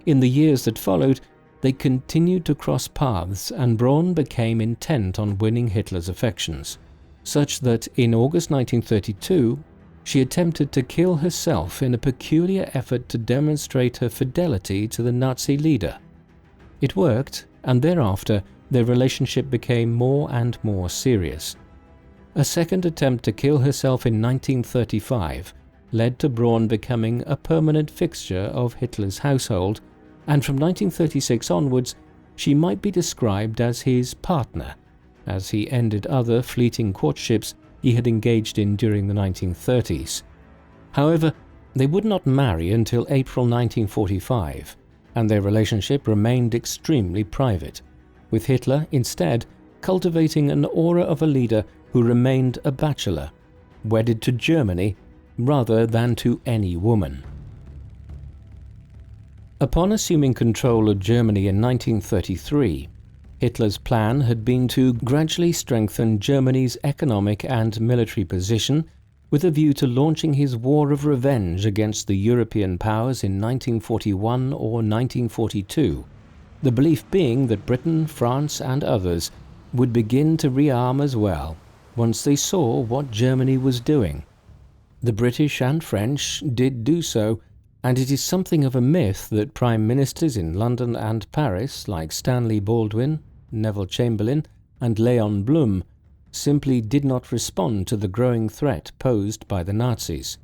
In the years that followed, they continued to cross paths and Braun became intent on winning Hitler's affections, such that in August 1932 she attempted to kill herself in a peculiar effort to demonstrate her fidelity to the Nazi leader. It worked, and thereafter their relationship became more and more serious. A second attempt to kill herself in 1935 led to Braun becoming a permanent fixture of Hitler's household, and from 1936 onwards she might be described as his partner, as he ended other fleeting courtships he had engaged in during the 1930s. However, they would not marry until April 1945, and their relationship remained extremely private, with Hitler instead cultivating an aura of a leader who remained a bachelor, wedded to Germany rather than to any woman. Upon assuming control of Germany in 1933, Hitler's plan had been to gradually strengthen Germany's economic and military position with a view to launching his war of revenge against the European powers in 1941 or 1942, the belief being that Britain, France and others would begin to rearm as well once they saw what Germany was doing. The British and French did do so, and it is something of a myth that prime ministers in London and Paris like Stanley Baldwin, Neville Chamberlain and Léon Blum simply did not respond to the growing threat posed by the Nazis.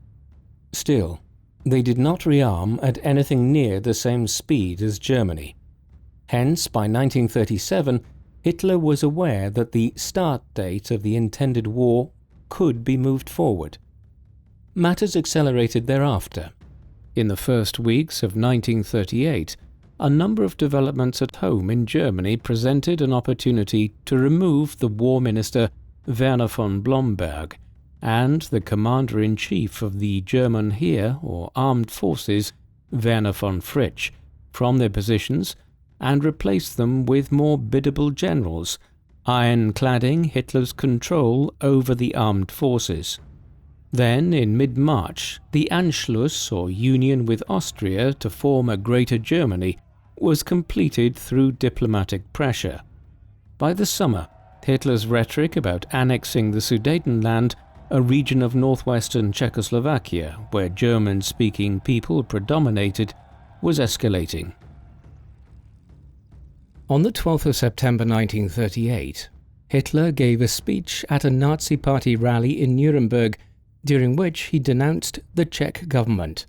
Still, they did not rearm at anything near the same speed as Germany. Hence, by 1937, Hitler was aware that the start date of the intended war could be moved forward. Matters accelerated thereafter. In the first weeks of 1938, a number of developments at home in Germany presented an opportunity to remove the War Minister Werner von Blomberg and the Commander-in-Chief of the German Heer or Armed Forces, Werner von Fritsch, from their positions and replace them with more biddable generals, ironcladding Hitler's control over the armed forces. Then, in mid-March, the Anschluss or union with Austria to form a Greater Germany was completed through diplomatic pressure. By the summer, Hitler's rhetoric about annexing the Sudetenland, a region of northwestern Czechoslovakia where German-speaking people predominated, was escalating. On the 12th of September 1938, Hitler gave a speech at a Nazi Party rally in Nuremberg, during which he denounced the Czech government,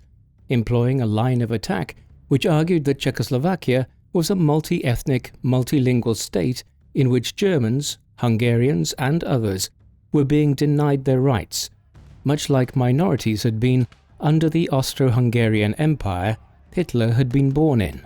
employing a line of attack which argued that Czechoslovakia was a multi-ethnic, multilingual state in which Germans, Hungarians and others were being denied their rights, much like minorities had been under the Austro-Hungarian Empire Hitler had been born in.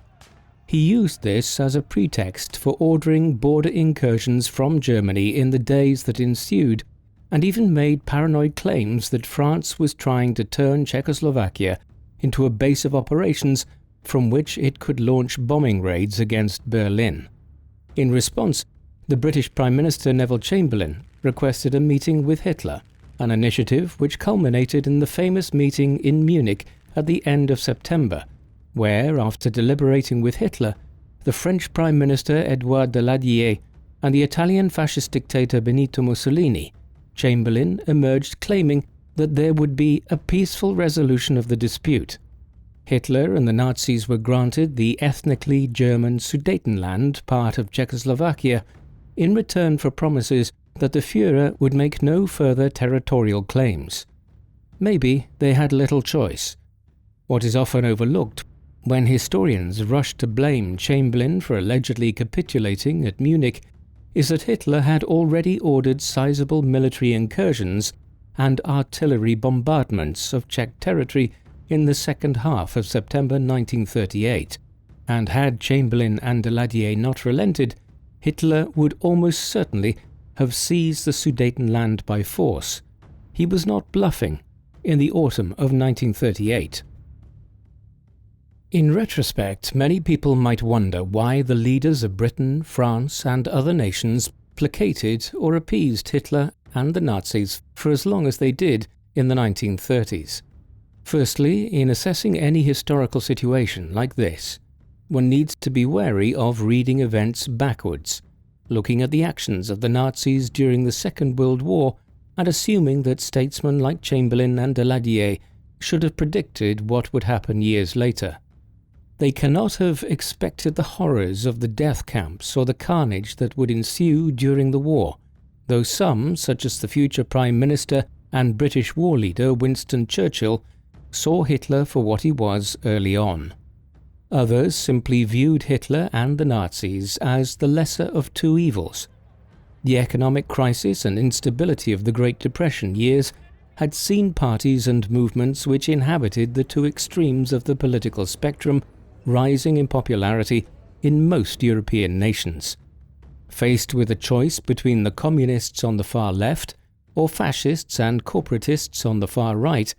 He used this as a pretext for ordering border incursions from Germany in the days that ensued, and even made paranoid claims that France was trying to turn Czechoslovakia into a base of operations from which it could launch bombing raids against Berlin. In response, the British Prime Minister Neville Chamberlain requested a meeting with Hitler, an initiative which culminated in the famous meeting in Munich at the end of September, where, after deliberating with Hitler, the French Prime Minister Edouard Daladier and the Italian fascist dictator Benito Mussolini, Chamberlain emerged claiming that there would be a peaceful resolution of the dispute. Hitler and the Nazis were granted the ethnically German Sudetenland, part of Czechoslovakia, in return for promises that the Führer would make no further territorial claims. Maybe they had little choice. What is often overlooked when historians rush to blame Chamberlain for allegedly capitulating at Munich is that Hitler had already ordered sizable military incursions and artillery bombardments of Czech territory in the second half of September 1938, and had Chamberlain and Daladier not relented, Hitler would almost certainly have seized the Sudetenland by force. He was not bluffing in the autumn of 1938. In retrospect, many people might wonder why the leaders of Britain, France and other nations placated or appeased Hitler and the Nazis for as long as they did in the 1930s. Firstly, in assessing any historical situation like this, one needs to be wary of reading events backwards, looking at the actions of the Nazis during the Second World War and assuming that statesmen like Chamberlain and Daladier should have predicted what would happen years later. They cannot have expected the horrors of the death camps or the carnage that would ensue during the war, though some, such as the future Prime Minister and British war leader Winston Churchill, saw Hitler for what he was early on. Others simply viewed Hitler and the Nazis as the lesser of two evils. The economic crisis and instability of the Great Depression years had seen parties and movements which inhabited the two extremes of the political spectrum rising in popularity in most European nations. Faced with a choice between the communists on the far left or fascists and corporatists on the far right,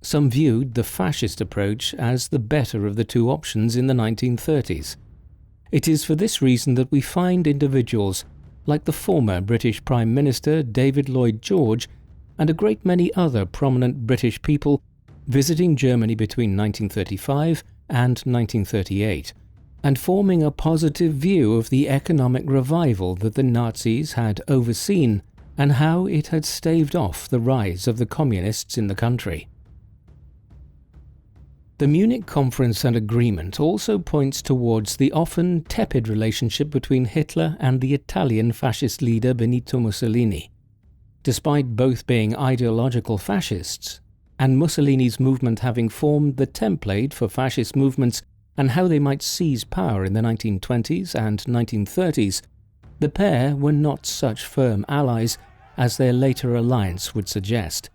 some viewed the fascist approach as the better of the two options in the 1930s. It is for this reason that we find individuals like the former British Prime Minister David Lloyd George and a great many other prominent British people visiting Germany between 1935 and 1938, and forming a positive view of the economic revival that the Nazis had overseen and how it had staved off the rise of the communists in the country. The Munich Conference and Agreement also points towards the often tepid relationship between Hitler and the Italian fascist leader Benito Mussolini. Despite both being ideological fascists, and Mussolini's movement having formed the template for fascist movements and how they might seize power in the 1920s and 1930s, the pair were not such firm allies as their later alliance would suggest.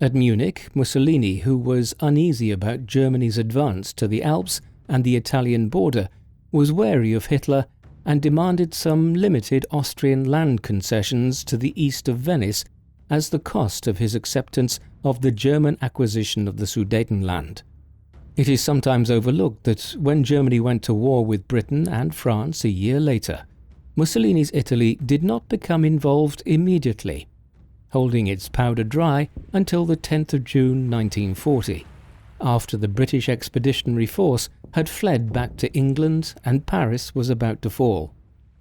At Munich, Mussolini, who was uneasy about Germany's advance to the Alps and the Italian border, was wary of Hitler and demanded some limited Austrian land concessions to the east of Venice as the cost of his acceptance of the German acquisition of the Sudetenland. It is sometimes overlooked that when Germany went to war with Britain and France a year later, Mussolini's Italy did not become involved immediately, holding its powder dry until the 10th of June 1940, after the British Expeditionary Force had fled back to England and Paris was about to fall.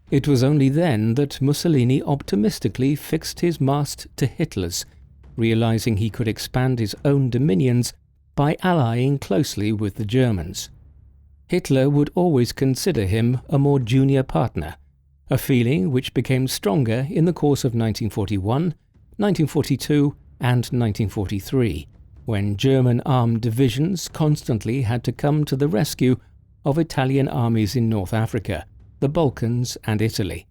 It was only then that Mussolini optimistically fixed his mast to Hitler's, realizing he could expand his own dominions by allying closely with the Germans. Hitler would always consider him a more junior partner, a feeling which became stronger in the course of 1941, 1942 and 1943, when German armed divisions constantly had to come to the rescue of Italian armies in North Africa, the Balkans and Italy.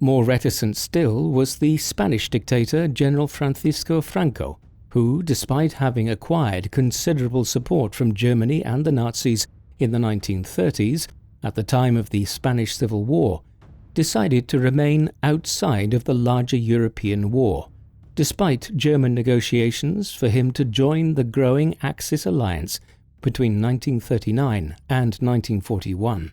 More reticent still was the Spanish dictator General Francisco Franco, who, despite having acquired considerable support from Germany and the Nazis in the 1930s, at the time of the Spanish Civil War, decided to remain outside of the larger European war, despite German negotiations for him to join the growing Axis alliance between 1939 and 1941.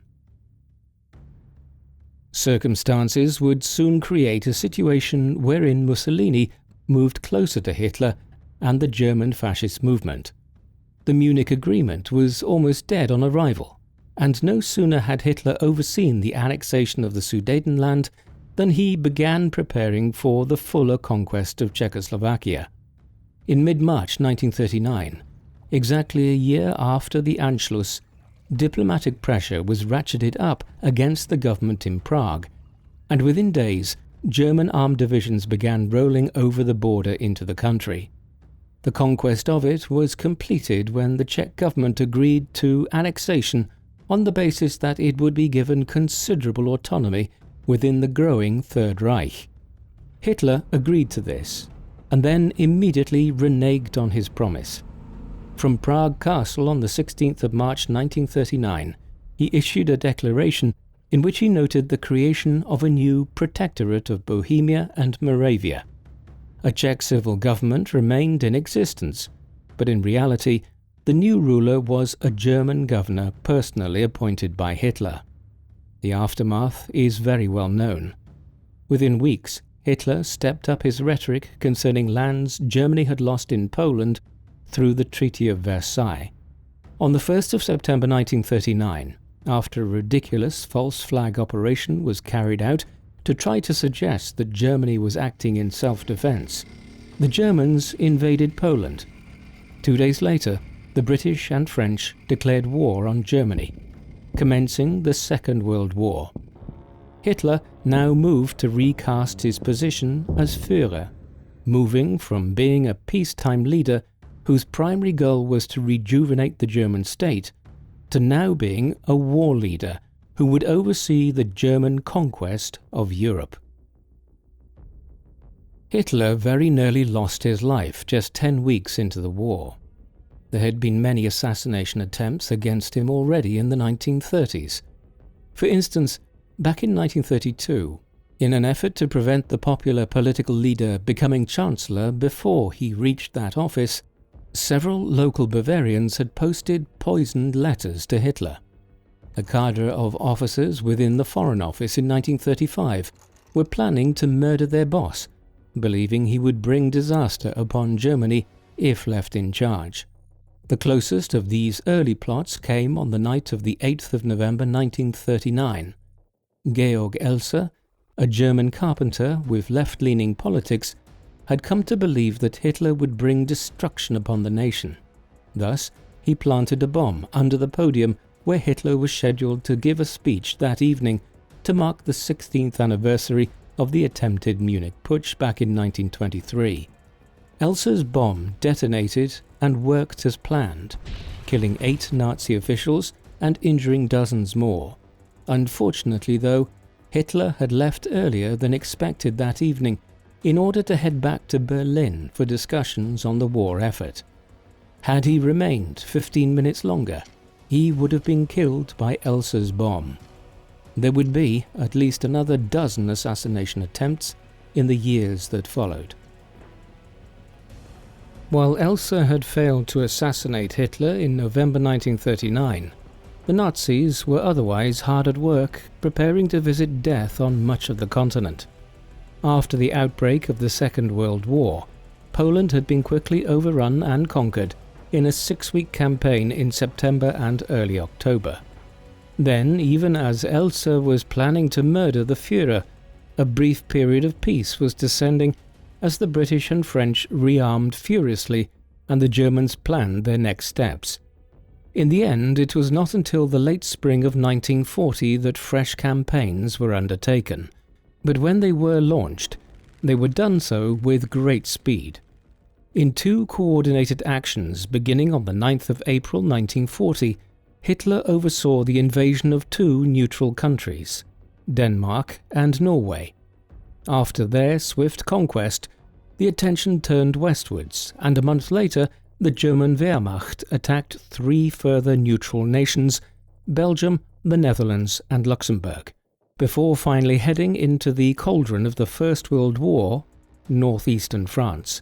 Circumstances would soon create a situation wherein Mussolini moved closer to Hitler and the German fascist movement. The Munich Agreement was almost dead on arrival, and no sooner had Hitler overseen the annexation of the Sudetenland than he began preparing for the fuller conquest of Czechoslovakia. In mid-March 1939, exactly a year after the Anschluss, diplomatic pressure was ratcheted up against the government in Prague, and within days, German armed divisions began rolling over the border into the country. The conquest of it was completed when the Czech government agreed to annexation on the basis that it would be given considerable autonomy within the growing Third Reich. Hitler agreed to this, and then immediately reneged on his promise. From Prague Castle on the 16th of March 1939, he issued a declaration in which he noted the creation of a new protectorate of Bohemia and Moravia. A Czech civil government remained in existence, but in reality, the new ruler was a German governor personally appointed by Hitler. The aftermath is very well known. Within weeks, Hitler stepped up his rhetoric concerning lands Germany had lost in Poland through the Treaty of Versailles. On the 1st of September 1939, after a ridiculous false flag operation was carried out to try to suggest that Germany was acting in self-defense, the Germans invaded Poland. 2 days later, the British and French declared war on Germany, commencing the Second World War. Hitler now moved to recast his position as Führer, moving from being a peacetime leader whose primary goal was to rejuvenate the German state, to now being a war leader who would oversee the German conquest of Europe. Hitler very nearly lost his life just 10 weeks into the war. There had been many assassination attempts against him already in the 1930s. For instance, back in 1932, in an effort to prevent the popular political leader becoming chancellor before he reached that office, several local Bavarians had posted poisoned letters to Hitler. A cadre of officers within the Foreign Office in 1935 were planning to murder their boss, believing he would bring disaster upon Germany if left in charge. The closest of these early plots came on the night of the 8th of November 1939. Georg Elser, a German carpenter with left-leaning politics, had come to believe that Hitler would bring destruction upon the nation. Thus, he planted a bomb under the podium where Hitler was scheduled to give a speech that evening to mark the 16th anniversary of the attempted Munich Putsch back in 1923. Elser's bomb detonated and worked as planned, killing 8 Nazi officials and injuring dozens more. Unfortunately, though, Hitler had left earlier than expected that evening in order to head back to Berlin for discussions on the war effort. Had he remained 15 minutes longer, he would have been killed by Elsa's bomb. There would be at least another dozen assassination attempts in the years that followed. While Elsa had failed to assassinate Hitler in November 1939, the Nazis were otherwise hard at work preparing to visit death on much of the continent. After the outbreak of the Second World War, Poland had been quickly overrun and conquered in a 6-week campaign in September and early October. Then, even as Elsa was planning to murder the Führer, a brief period of peace was descending as the British and French rearmed furiously and the Germans planned their next steps. In the end, it was not until the late spring of 1940 that fresh campaigns were undertaken, but when they were launched, they were done so with great speed. In 2 coordinated actions beginning on the 9th of April 1940, Hitler oversaw the invasion of 2 neutral countries, Denmark and Norway. After their swift conquest, the attention turned westwards, and a month later, the German Wehrmacht attacked 3 further neutral nations, Belgium, the Netherlands and Luxembourg, before finally heading into the cauldron of the First World War, northeastern France.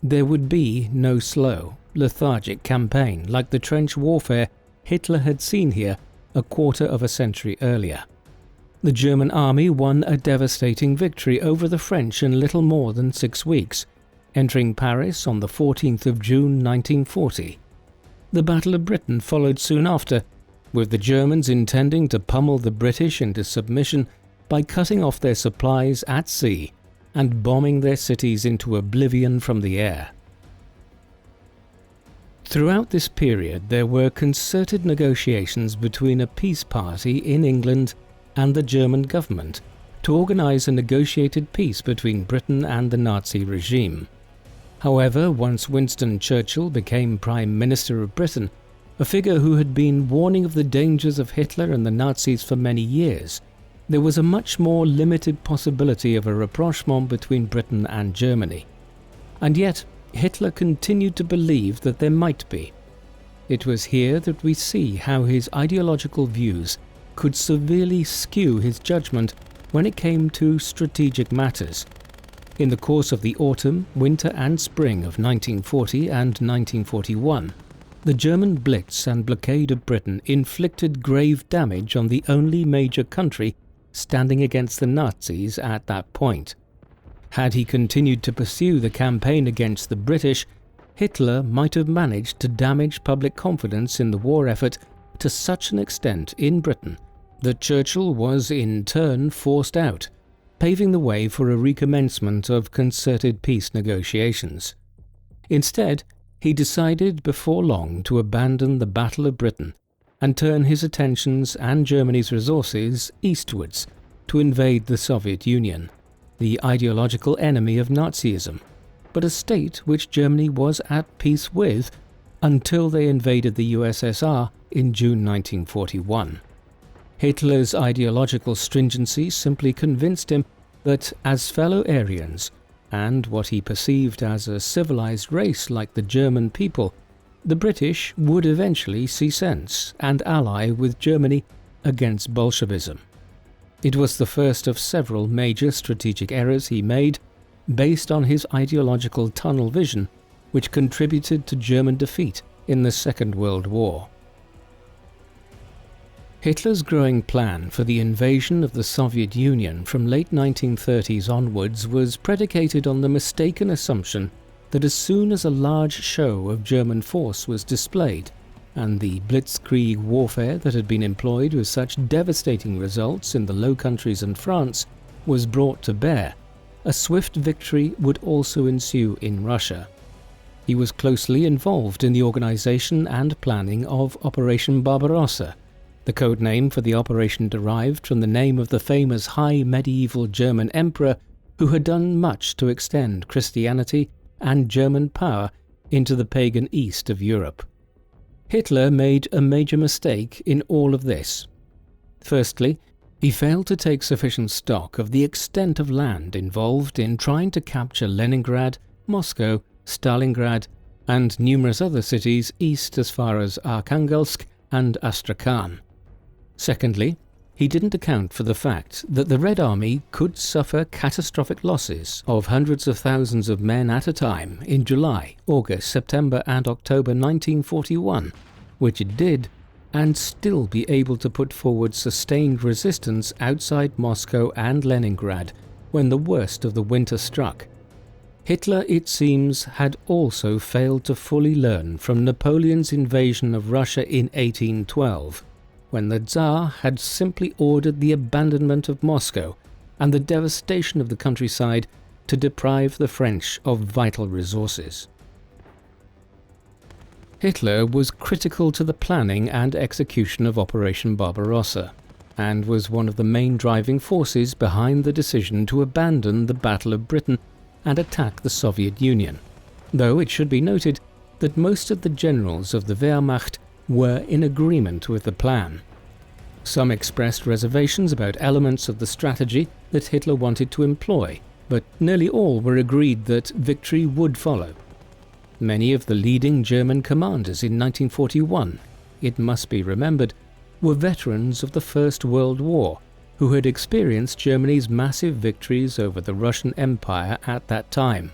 There would be no slow, lethargic campaign like the trench warfare Hitler had seen here a quarter of a century earlier. The German army won a devastating victory over the French in little more than 6 weeks, entering Paris on the 14th of June 1940. The Battle of Britain followed soon after, with the Germans intending to pummel the British into submission by cutting off their supplies at sea and bombing their cities into oblivion from the air. Throughout this period, there were concerted negotiations between a peace party in England and the German government to organize a negotiated peace between Britain and the Nazi regime. However, once Winston Churchill became Prime Minister of Britain, a figure who had been warning of the dangers of Hitler and the Nazis for many years, there was a much more limited possibility of a rapprochement between Britain and Germany. And yet, Hitler continued to believe that there might be. It was here that we see how his ideological views could severely skew his judgment when it came to strategic matters. In the course of the autumn, winter and spring of 1940 and 1941, the German blitz and blockade of Britain inflicted grave damage on the only major country standing against the Nazis at that point. Had he continued to pursue the campaign against the British, Hitler might have managed to damage public confidence in the war effort to such an extent in Britain that Churchill was in turn forced out, paving the way for a recommencement of concerted peace negotiations. Instead, he decided before long to abandon the Battle of Britain and turn his attentions and Germany's resources eastwards to invade the Soviet Union, the ideological enemy of Nazism, but a state which Germany was at peace with until they invaded the USSR in June 1941. Hitler's ideological stringency simply convinced him that as fellow Aryans, and what he perceived as a civilized race like the German people, the British would eventually see sense and ally with Germany against Bolshevism. It was the first of several major strategic errors he made based on his ideological tunnel vision, which contributed to German defeat in the Second World War. Hitler's growing plan for the invasion of the Soviet Union from late 1930s onwards was predicated on the mistaken assumption that as soon as a large show of German force was displayed, and the blitzkrieg warfare that had been employed with such devastating results in the Low Countries and France was brought to bear, a swift victory would also ensue in Russia. He was closely involved in the organization and planning of Operation Barbarossa, the code name for the operation derived from the name of the famous high medieval German emperor who had done much to extend Christianity and German power into the pagan east of Europe. Hitler made a major mistake in all of this. Firstly, He failed to take sufficient stock of the extent of land involved in trying to capture Leningrad, Moscow, Stalingrad, and numerous other cities east as far as Arkhangelsk and Astrakhan. Secondly, he didn't account for the fact that the Red Army could suffer catastrophic losses of hundreds of thousands of men at a time in July, August, September and October 1941, which it did, and still be able to put forward sustained resistance outside Moscow and Leningrad when the worst of the winter struck. Hitler, it seems, had also failed to fully learn from Napoleon's invasion of Russia in 1812, when the Tsar had simply ordered the abandonment of Moscow and the devastation of the countryside to deprive the French of vital resources. Hitler was critical to the planning and execution of Operation Barbarossa, and was one of the main driving forces behind the decision to abandon the Battle of Britain and attack the Soviet Union, though it should be noted that most of the generals of the Wehrmacht were in agreement with the plan. Some expressed reservations about elements of the strategy that Hitler wanted to employ, but nearly all were agreed that victory would follow. Many of the leading German commanders in 1941, it must be remembered, were veterans of the First World War, who had experienced Germany's massive victories over the Russian Empire at that time.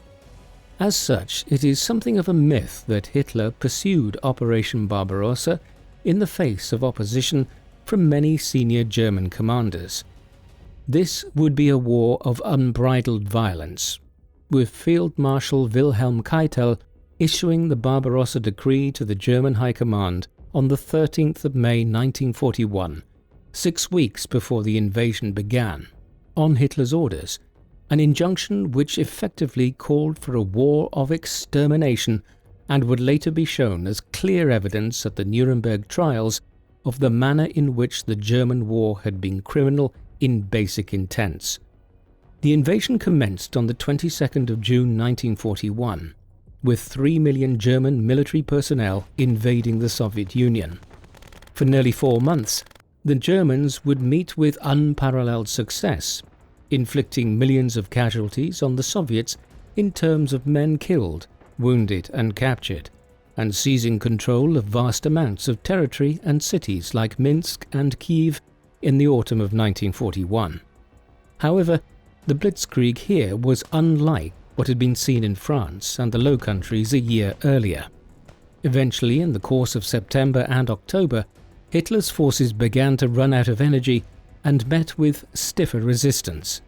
As such, it is something of a myth that Hitler pursued Operation Barbarossa in the face of opposition from many senior German commanders. This would be a war of unbridled violence, with Field Marshal Wilhelm Keitel issuing the Barbarossa Decree to the German High Command on the 13th of May 1941, 6 weeks before the invasion began, on Hitler's orders, an injunction which effectively called for a war of extermination and would later be shown as clear evidence at the Nuremberg trials of the manner in which the German war had been criminal in basic intents. The invasion commenced on the 22nd of June 1941, with 3 million German military personnel invading the Soviet Union. For nearly 4 months, the Germans would meet with unparalleled success, inflicting millions of casualties on the Soviets in terms of men killed, wounded and captured, and seizing control of vast amounts of territory and cities like Minsk and Kiev in the autumn of 1941. However, the blitzkrieg here was unlike what had been seen in France and the Low Countries a year earlier. Eventually, in the course of September and October, Hitler's forces began to run out of energy and met with stiffer resistance.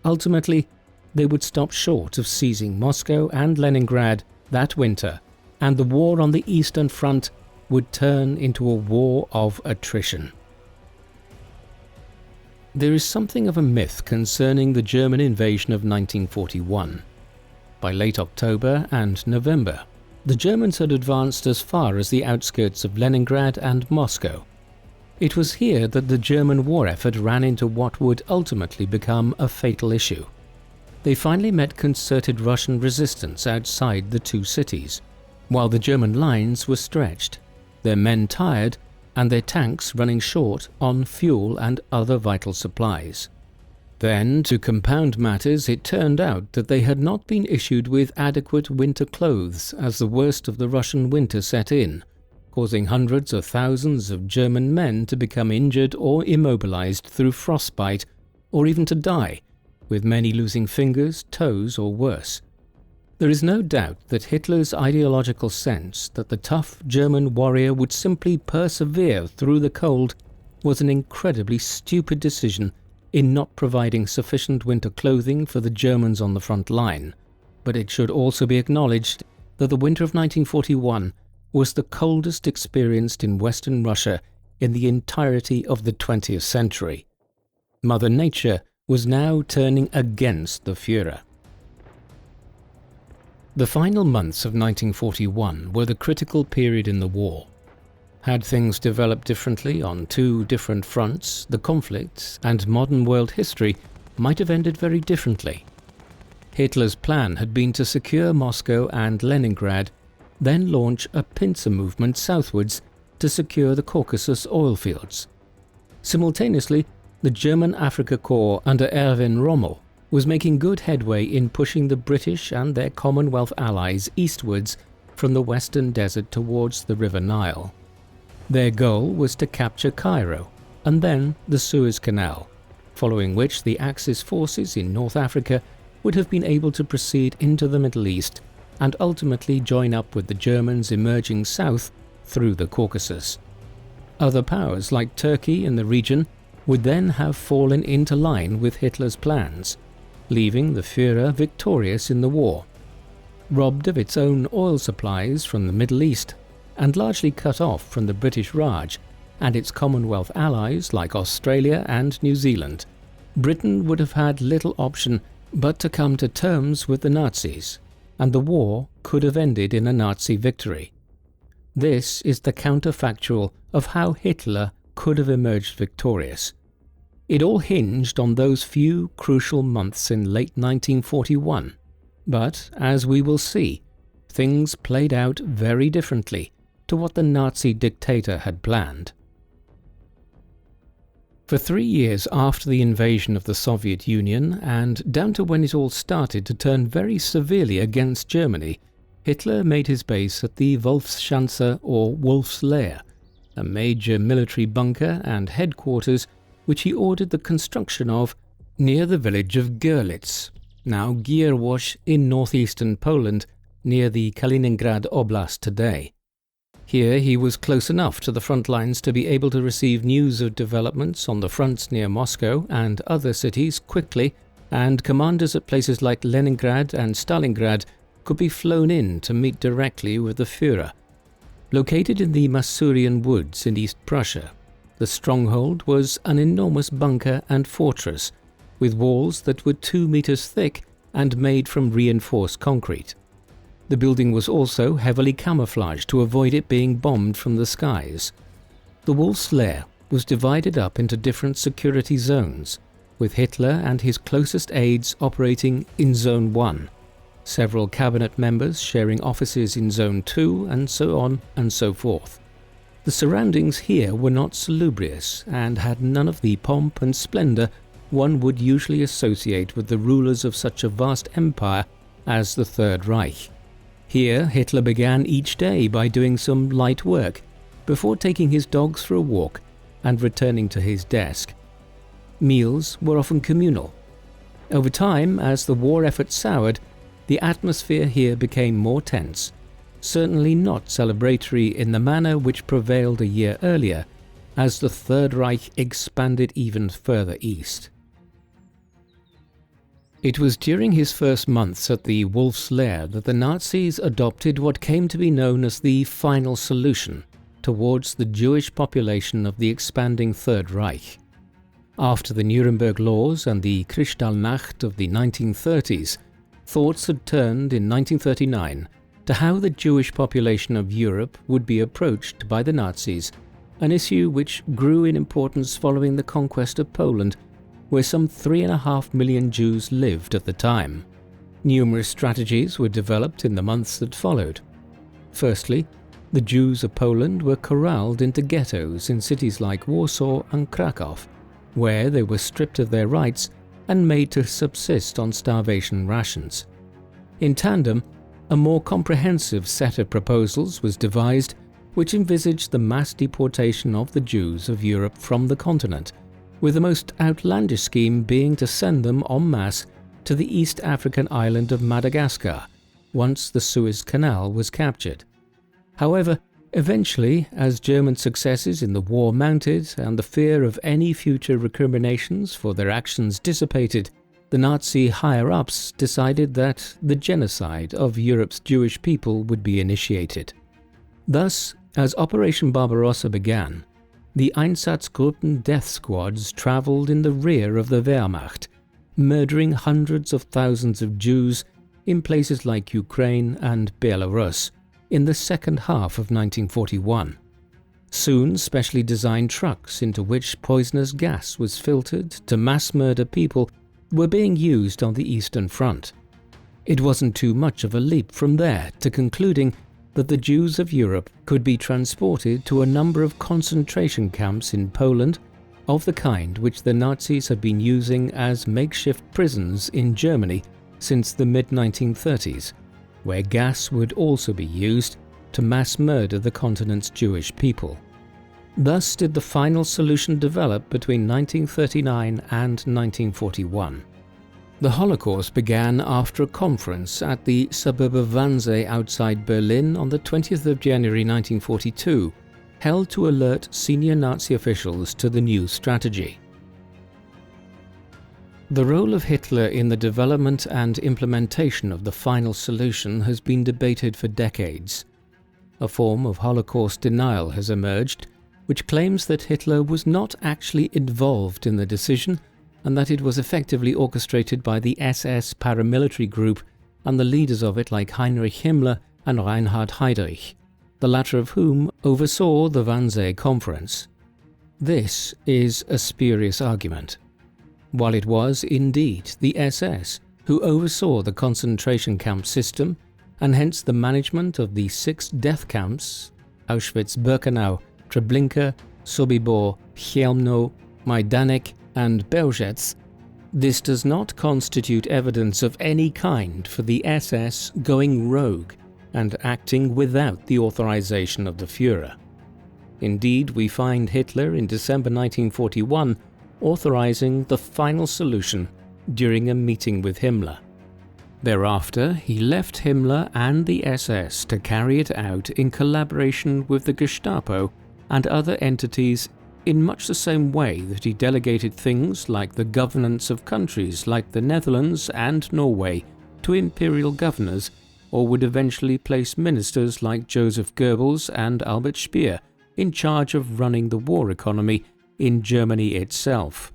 Ultimately, they would stop short of seizing Moscow and Leningrad that winter, and the war on the Eastern Front would turn into a war of attrition. There is something of a myth concerning the German invasion of 1941. By late October and November, the Germans had advanced as far as the outskirts of Leningrad and Moscow. It was here that the German war effort ran into what would ultimately become a fatal issue. They finally met concerted Russian resistance outside the two cities, while the German lines were stretched, their men tired, and their tanks running short on fuel and other vital supplies. Then, to compound matters, it turned out that they had not been issued with adequate winter clothes as the worst of the Russian winter set in, causing hundreds of thousands of German men to become injured or immobilized through frostbite, or even to die, with many losing fingers, toes, or worse. There is no doubt that Hitler's ideological sense that the tough German warrior would simply persevere through the cold was an incredibly stupid decision in not providing sufficient winter clothing for the Germans on the front line, but it should also be acknowledged that the winter of 1941 was the coldest experienced in Western Russia in the entirety of the 20th century. Mother Nature was now turning against the Führer. The final months of 1941 were the critical period in the war. Had things developed differently on two different fronts, the conflict and modern world history might have ended very differently. Hitler's plan had been to secure Moscow and Leningrad, then launch a pincer movement southwards to secure the Caucasus oil fields. Simultaneously, the German Afrika Korps under Erwin Rommel was making good headway in pushing the British and their Commonwealth allies eastwards from the Western Desert towards the River Nile. Their goal was to capture Cairo and then the Suez Canal, following which the Axis forces in North Africa would have been able to proceed into the Middle East and ultimately join up with the Germans emerging south through the Caucasus. Other powers like Turkey in the region would then have fallen into line with Hitler's plans, leaving the Führer victorious in the war. Robbed of its own oil supplies from the Middle East and largely cut off from the British Raj and its Commonwealth allies like Australia and New Zealand, Britain would have had little option but to come to terms with the Nazis, and the war could have ended in a Nazi victory. This is the counterfactual of how Hitler could have emerged victorious. It all hinged on those few crucial months in late 1941, but as we will see, things played out very differently to what the Nazi dictator had planned. For 3 years after the invasion of the Soviet Union, and down to when it all started to turn very severely against Germany, Hitler made his base at the Wolfschanze or Wolf's Lair, a major military bunker and headquarters which he ordered the construction of near the village of Görlitz, now Gierwosch in northeastern Poland, near the Kaliningrad Oblast today. Here he was close enough to the front lines to be able to receive news of developments on the fronts near Moscow and other cities quickly, and commanders at places like Leningrad and Stalingrad could be flown in to meet directly with the Führer. Located in the Masurian woods in East Prussia, the stronghold was an enormous bunker and fortress, with walls that were 2 meters thick and made from reinforced concrete. The building was also heavily camouflaged to avoid it being bombed from the skies. The Wolf's Lair was divided up into different security zones, with Hitler and his closest aides operating in Zone 1, several cabinet members sharing offices in Zone 2, and so on and so forth. The surroundings here were not salubrious and had none of the pomp and splendour one would usually associate with the rulers of such a vast empire as the Third Reich. Here Hitler began each day by doing some light work, before taking his dogs for a walk and returning to his desk. Meals were often communal. Over time, as the war effort soured, the atmosphere here became more tense, certainly not celebratory in the manner which prevailed a year earlier, as the Third Reich expanded even further east. It was during his first months at the Wolf's Lair that the Nazis adopted what came to be known as the final solution towards the Jewish population of the expanding Third Reich. After the Nuremberg Laws and the Kristallnacht of the 1930s, thoughts had turned in 1939 to how the Jewish population of Europe would be approached by the Nazis, an issue which grew in importance following the conquest of Poland, where some 3.5 million Jews lived at the time. Numerous strategies were developed in the months that followed. Firstly, the Jews of Poland were corralled into ghettos in cities like Warsaw and Krakow, where they were stripped of their rights and made to subsist on starvation rations. In tandem, a more comprehensive set of proposals was devised which envisaged the mass deportation of the Jews of Europe from the continent, with the most outlandish scheme being to send them en masse to the East African island of Madagascar once the Suez Canal was captured. However, eventually, as German successes in the war mounted and the fear of any future recriminations for their actions dissipated, the Nazi higher-ups decided that the genocide of Europe's Jewish people would be initiated. Thus, as Operation Barbarossa began, the Einsatzgruppen death squads travelled in the rear of the Wehrmacht, murdering hundreds of thousands of Jews in places like Ukraine and Belarus in the second half of 1941. Soon, specially designed trucks into which poisonous gas was filtered to mass murder people were being used on the Eastern Front. It wasn't too much of a leap from there to concluding that the Jews of Europe could be transported to a number of concentration camps in Poland, of the kind which the Nazis had been using as makeshift prisons in Germany since the mid-1930s, where gas would also be used to mass murder the continent's Jewish people. Thus did the final solution develop between 1939 and 1941. The Holocaust began after a conference at the suburb of Wannsee outside Berlin on the 20th of January 1942, held to alert senior Nazi officials to the new strategy. The role of Hitler in the development and implementation of the final solution has been debated for decades. A form of Holocaust denial has emerged, which claims that Hitler was not actually involved in the decision and that it was effectively orchestrated by the SS paramilitary group and the leaders of it like Heinrich Himmler and Reinhard Heydrich, the latter of whom oversaw the Wannsee Conference. This is a spurious argument. While it was indeed the SS who oversaw the concentration camp system and hence the management of the 6 death camps Auschwitz-Birkenau, Treblinka, Sobibor, Chełmno, Majdanek and Belzec, this does not constitute evidence of any kind for the SS going rogue and acting without the authorization of the Führer. Indeed, we find Hitler in December 1941 authorizing the final solution during a meeting with Himmler. Thereafter, he left Himmler and the SS to carry it out in collaboration with the Gestapo and other entities in much the same way that he delegated things like the governance of countries like the Netherlands and Norway to imperial governors, or would eventually place ministers like Joseph Goebbels and Albert Speer in charge of running the war economy in Germany itself.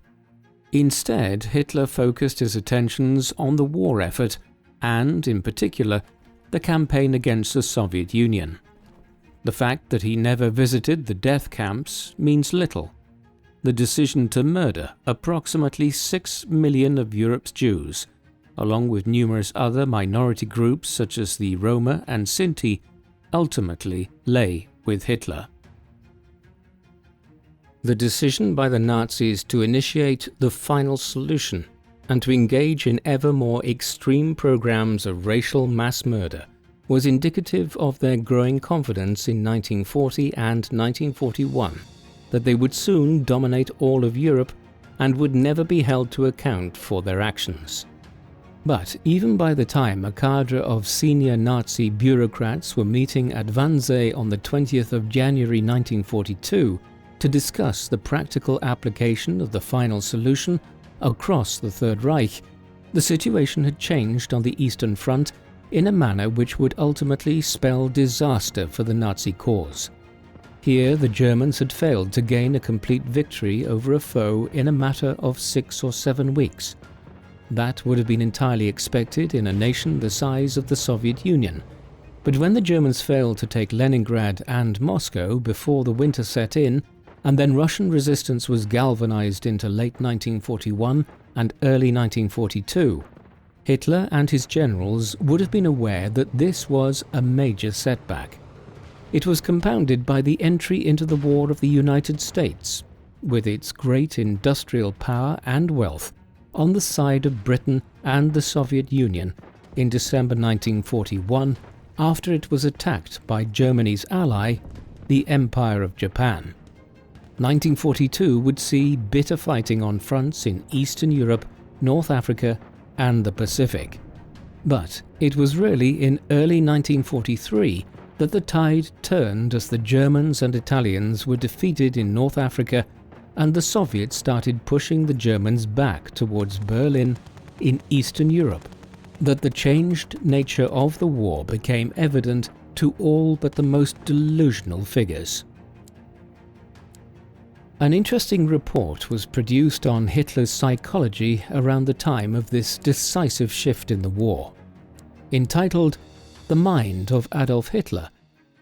Instead, Hitler focused his attentions on the war effort and, in particular, the campaign against the Soviet Union. The fact that he never visited the death camps means little. The decision to murder approximately 6 million of Europe's Jews, along with numerous other minority groups such as the Roma and Sinti, ultimately lay with Hitler. The decision by the Nazis to initiate the final solution and to engage in ever more extreme programs of racial mass murder was indicative of their growing confidence in 1940 and 1941 that they would soon dominate all of Europe and would never be held to account for their actions. But even by the time a cadre of senior Nazi bureaucrats were meeting at Wannsee on the 20th of January 1942 to discuss the practical application of the final solution across the Third Reich, the situation had changed on the Eastern Front in a manner which would ultimately spell disaster for the Nazi cause. Here the Germans had failed to gain a complete victory over a foe in a matter of 6 or 7 weeks. That would have been entirely expected in a nation the size of the Soviet Union. But when the Germans failed to take Leningrad and Moscow before the winter set in, and then Russian resistance was galvanized into late 1941 and early 1942, Hitler and his generals would have been aware that this was a major setback. It was compounded by the entry into the war of the United States, with its great industrial power and wealth, on the side of Britain and the Soviet Union in December 1941, after it was attacked by Germany's ally, the Empire of Japan. 1942 would see bitter fighting on fronts in Eastern Europe, North Africa, and the Pacific. But it was really in early 1943 that the tide turned as the Germans and Italians were defeated in North Africa and the Soviets started pushing the Germans back towards Berlin in Eastern Europe, that the changed nature of the war became evident to all but the most delusional figures. An interesting report was produced on Hitler's psychology around the time of this decisive shift in the war. Entitled The Mind of Adolf Hitler,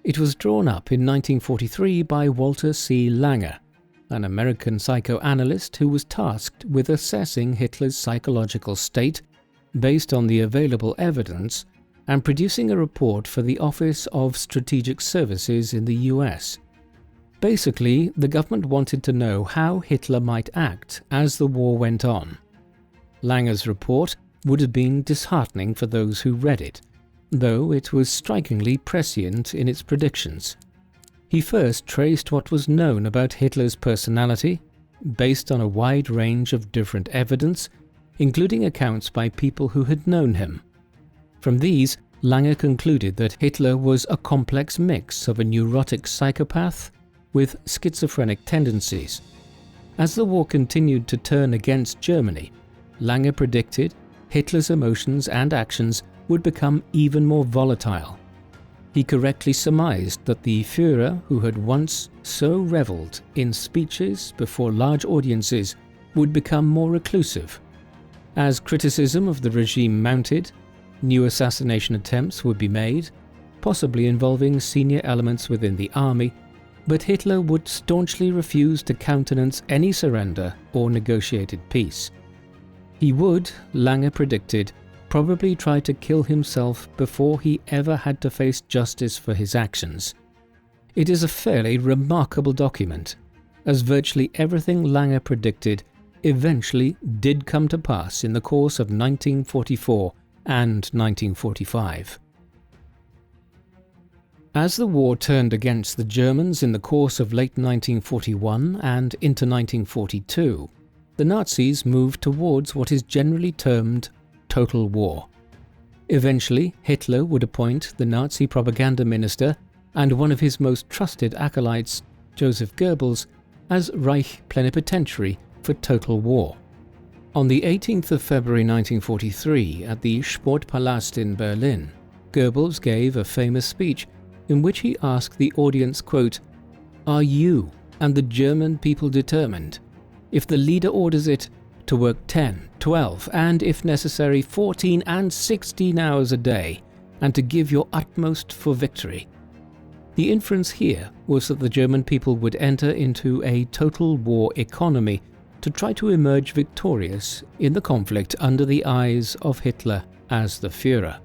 it was drawn up in 1943 by Walter C. Langer, an American psychoanalyst who was tasked with assessing Hitler's psychological state based on the available evidence and producing a report for the Office of Strategic Services in the US. Basically, the government wanted to know how Hitler might act as the war went on. Lange's report would have been disheartening for those who read it, though it was strikingly prescient in its predictions. He first traced what was known about Hitler's personality, based on a wide range of different evidence, including accounts by people who had known him. From these, Lange concluded that Hitler was a complex mix of a neurotic psychopath with schizophrenic tendencies. As the war continued to turn against Germany, Lange predicted Hitler's emotions and actions would become even more volatile. He correctly surmised that the Führer, who had once so reveled in speeches before large audiences, would become more reclusive. As criticism of the regime mounted, new assassination attempts would be made, possibly involving senior elements within the army, but Hitler would staunchly refuse to countenance any surrender or negotiated peace. He would, Lange predicted, probably try to kill himself before he ever had to face justice for his actions. It is a fairly remarkable document, as virtually everything Lange predicted eventually did come to pass in the course of 1944 and 1945. As the war turned against the Germans in the course of late 1941 and into 1942, the Nazis moved towards what is generally termed total war. Eventually, Hitler would appoint the Nazi propaganda minister and one of his most trusted acolytes, Joseph Goebbels, as Reich plenipotentiary for total war. On the 18th of February 1943, at the Sportpalast in Berlin, Goebbels gave a famous speech in which he asked the audience, quote, "Are you and the German people determined, if the leader orders it, to work 10, 12, and if necessary 14 and 16 hours a day, and to give your utmost for victory?" The inference here was that the German people would enter into a total war economy to try to emerge victorious in the conflict under the eyes of Hitler as the Führer.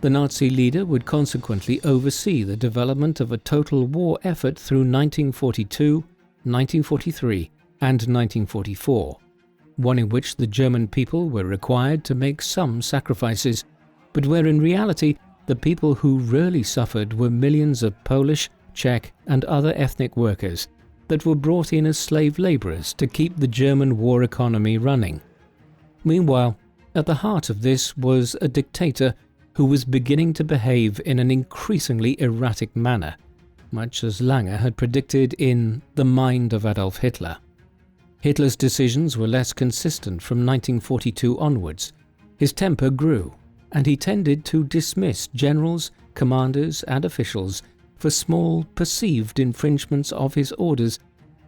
The Nazi leader would consequently oversee the development of a total war effort through 1942, 1943, and 1944, one in which the German people were required to make some sacrifices, but where in reality the people who really suffered were millions of Polish, Czech, and other ethnic workers that were brought in as slave laborers to keep the German war economy running. Meanwhile, at the heart of this was a dictator who was beginning to behave in an increasingly erratic manner, much as Lange had predicted in The Mind of Adolf Hitler. Hitler's decisions were less consistent from 1942 onwards. His temper grew, and he tended to dismiss generals, commanders, and officials for small perceived infringements of his orders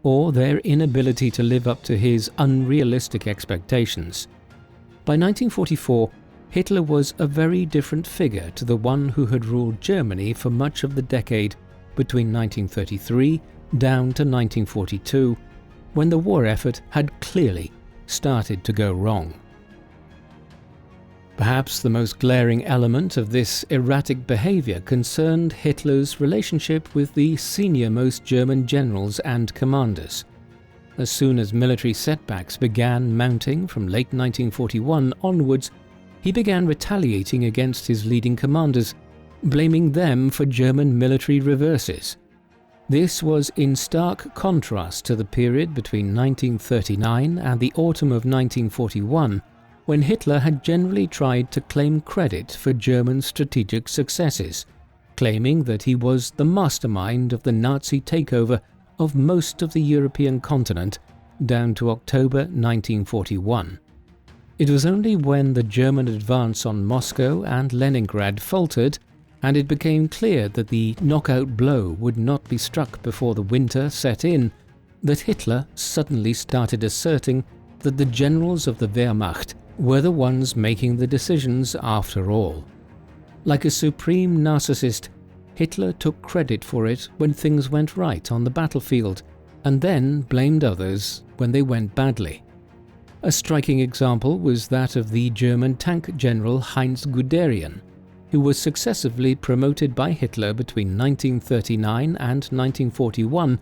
or their inability to live up to his unrealistic expectations. By 1944, Hitler was a very different figure to the one who had ruled Germany for much of the decade between 1933 down to 1942, when the war effort had clearly started to go wrong. Perhaps the most glaring element of this erratic behavior concerned Hitler's relationship with the senior-most German generals and commanders. As soon as military setbacks began mounting from late 1941 onwards, he began retaliating against his leading commanders, blaming them for German military reverses. This was in stark contrast to the period between 1939 and the autumn of 1941, when Hitler had generally tried to claim credit for German strategic successes, claiming that he was the mastermind of the Nazi takeover of most of the European continent down to October 1941. It was only when the German advance on Moscow and Leningrad faltered, and it became clear that the knockout blow would not be struck before the winter set in, that Hitler suddenly started asserting that the generals of the Wehrmacht were the ones making the decisions after all. Like a supreme narcissist, Hitler took credit for it when things went right on the battlefield, and then blamed others when they went badly. A striking example was that of the German tank general Heinz Guderian, who was successively promoted by Hitler between 1939 and 1941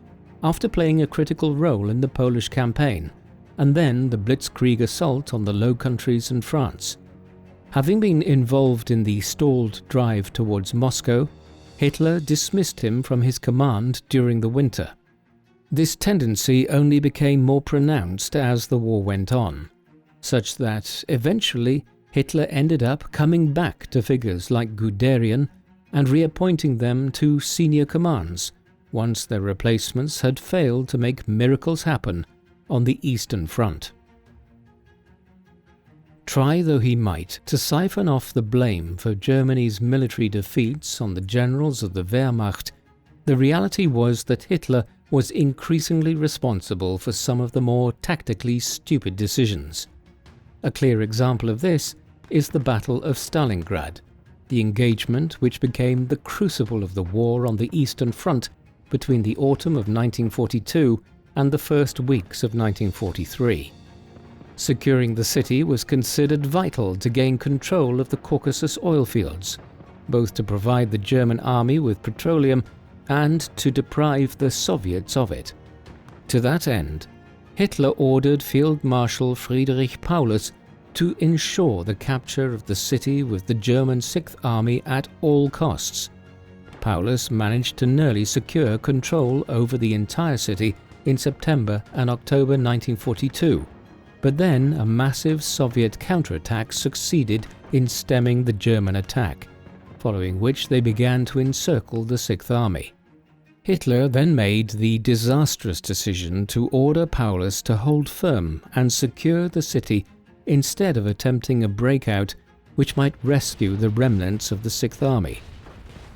after playing a critical role in the Polish campaign, and then the Blitzkrieg assault on the Low Countries and France. Having been involved in the stalled drive towards Moscow, Hitler dismissed him from his command during the winter. This tendency only became more pronounced as the war went on, such that eventually Hitler ended up coming back to figures like Guderian and reappointing them to senior commands once their replacements had failed to make miracles happen on the Eastern Front. Try though he might to siphon off the blame for Germany's military defeats on the generals of the Wehrmacht, the reality was that Hitler was increasingly responsible for some of the more tactically stupid decisions. A clear example of this is the Battle of Stalingrad, the engagement which became the crucible of the war on the Eastern Front between the autumn of 1942 and the first weeks of 1943. Securing the city was considered vital to gain control of the Caucasus oil fields, both to provide the German army with petroleum and to deprive the Soviets of it. To that end, Hitler ordered Field Marshal Friedrich Paulus to ensure the capture of the city with the German Sixth Army at all costs. Paulus managed to nearly secure control over the entire city in September and October 1942, but then a massive Soviet counterattack succeeded in stemming the German attack, following which they began to encircle the Sixth Army. Hitler then made the disastrous decision to order Paulus to hold firm and secure the city instead of attempting a breakout which might rescue the remnants of the Sixth Army.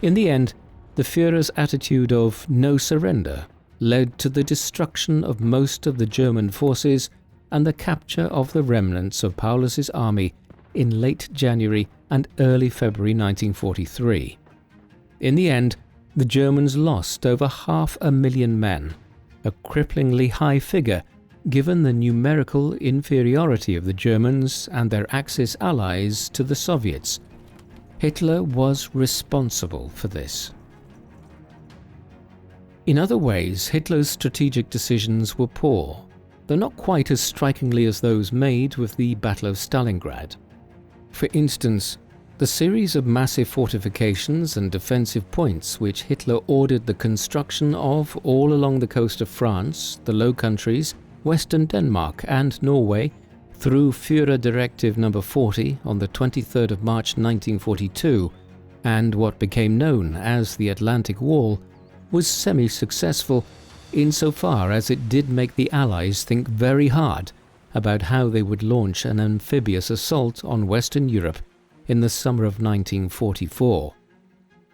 In the end, the Führer's attitude of no surrender led to the destruction of most of the German forces and the capture of the remnants of Paulus's army in late January and early February 1943. In the end, the Germans lost over 500,000 men, a cripplingly high figure given the numerical inferiority of the Germans and their Axis allies to the Soviets. Hitler was responsible for this. In other ways, Hitler's strategic decisions were poor, though not quite as strikingly as those made with the Battle of Stalingrad. For instance, the series of massive fortifications and defensive points which Hitler ordered the construction of all along the coast of France, the Low Countries, Western Denmark and Norway, through Führer Directive No. 40 on the 23rd of March 1942, and what became known as the Atlantic Wall, was semi-successful insofar as it did make the Allies think very hard about how they would launch an amphibious assault on Western Europe in the summer of 1944.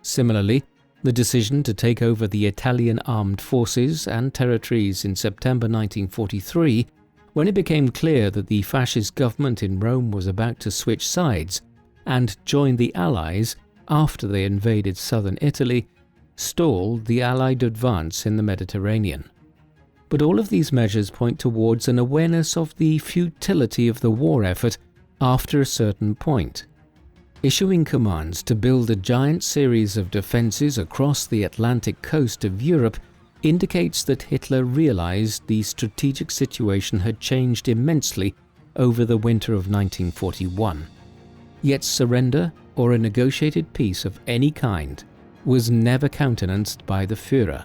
Similarly, the decision to take over the Italian armed forces and territories in September 1943, when it became clear that the fascist government in Rome was about to switch sides and join the Allies after they invaded southern Italy, stalled the Allied advance in the Mediterranean. But all of these measures point towards an awareness of the futility of the war effort after a certain point. Issuing commands to build a giant series of defences across the Atlantic coast of Europe indicates that Hitler realised the strategic situation had changed immensely over the winter of 1941. Yet surrender or a negotiated peace of any kind was never countenanced by the Führer.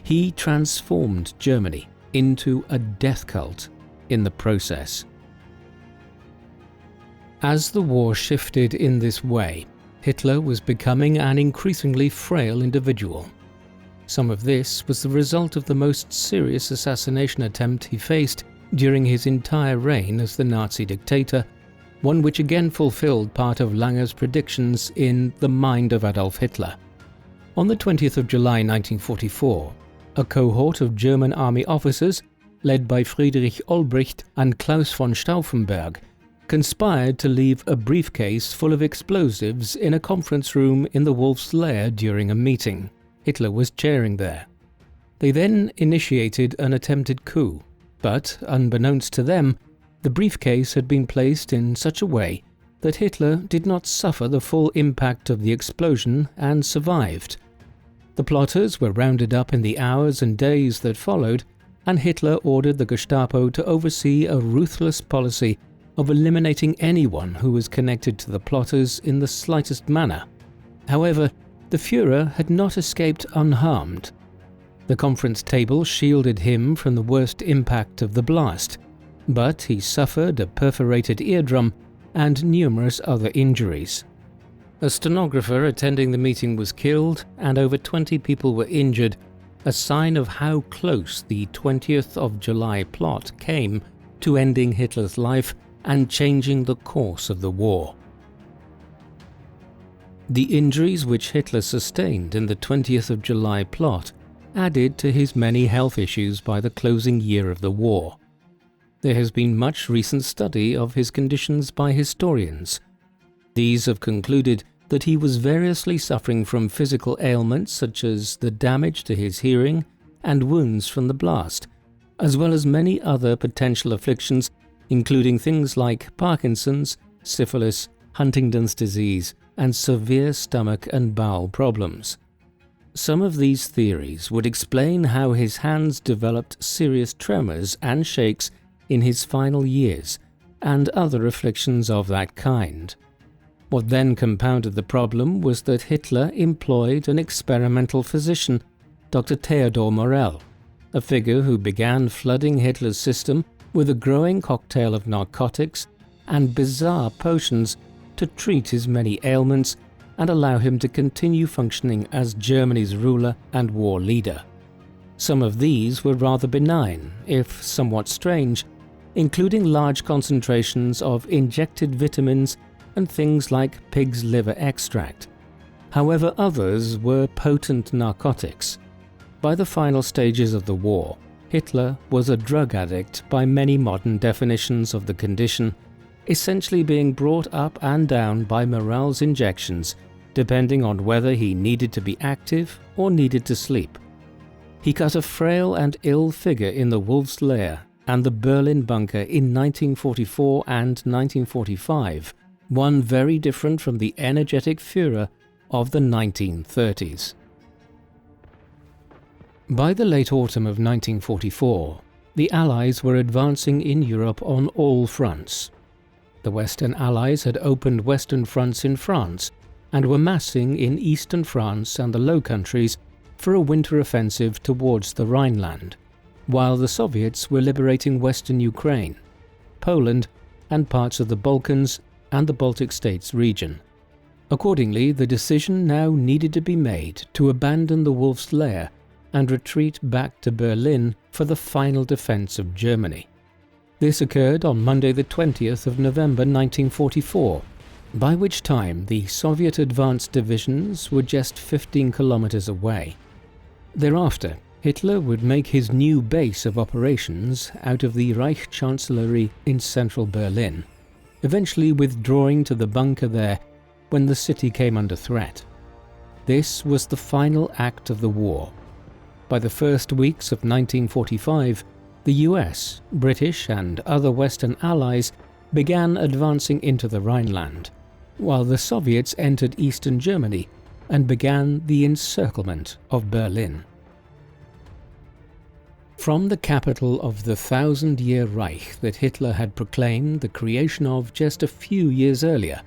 He transformed Germany into a death cult in the process. As the war shifted in this way, Hitler was becoming an increasingly frail individual. Some of this was the result of the most serious assassination attempt he faced during his entire reign as the Nazi dictator, one which again fulfilled part of Langer's predictions in The Mind of Adolf Hitler. On the 20th of July 1944, a cohort of German army officers, led by Friedrich Olbricht and Klaus von Stauffenberg, conspired to leave a briefcase full of explosives in a conference room in the Wolf's Lair during a meeting. Hitler was chairing there. They then initiated an attempted coup, but, unbeknownst to them, the briefcase had been placed in such a way that Hitler did not suffer the full impact of the explosion and survived. The plotters were rounded up in the hours and days that followed, and Hitler ordered the Gestapo to oversee a ruthless policy of eliminating anyone who was connected to the plotters in the slightest manner. However, the Führer had not escaped unharmed. The conference table shielded him from the worst impact of the blast, but he suffered a perforated eardrum and numerous other injuries. A stenographer attending the meeting was killed, and over 20 people were injured, a sign of how close the 20th of July plot came to ending Hitler's life and changing the course of the war. The injuries which Hitler sustained in the 20th of July plot added to his many health issues by the closing year of the war. There has been much recent study of his conditions by historians. These have concluded that he was variously suffering from physical ailments such as the damage to his hearing and wounds from the blast, as well as many other potential afflictions, including things like Parkinson's, syphilis, Huntington's disease, and severe stomach and bowel problems. Some of these theories would explain how his hands developed serious tremors and shakes in his final years, and other afflictions of that kind. What then compounded the problem was that Hitler employed an experimental physician, Dr. Theodor Morell, a figure who began flooding Hitler's system with a growing cocktail of narcotics and bizarre potions to treat his many ailments and allow him to continue functioning as Germany's ruler and war leader. Some of these were rather benign, if somewhat strange, including large concentrations of injected vitamins and things like pig's liver extract. However, others were potent narcotics. By the final stages of the war, Hitler was a drug addict by many modern definitions of the condition, essentially being brought up and down by Morell's injections, depending on whether he needed to be active or needed to sleep. He cut a frail and ill figure in the Wolf's Lair and the Berlin bunker in 1944 and 1945, one very different from the energetic Führer of the 1930s. By the late autumn of 1944, the Allies were advancing in Europe on all fronts. The Western Allies had opened Western fronts in France and were massing in Eastern France and the Low Countries for a winter offensive towards the Rhineland, while the Soviets were liberating Western Ukraine, Poland, and parts of the Balkans and the Baltic States region. Accordingly, the decision now needed to be made to abandon the Wolf's Lair and retreat back to Berlin for the final defense of Germany. This occurred on Monday the 20th of November 1944, by which time the Soviet advanced divisions were just 15 kilometers away. Thereafter, Hitler would make his new base of operations out of the Reich Chancellery in central Berlin, eventually withdrawing to the bunker there when the city came under threat. This was the final act of the war. By the first weeks of 1945, the US, British, and other Western allies began advancing into the Rhineland, while the Soviets entered eastern Germany and began the encirclement of Berlin. From the capital of the thousand-year Reich that Hitler had proclaimed the creation of just a few years earlier,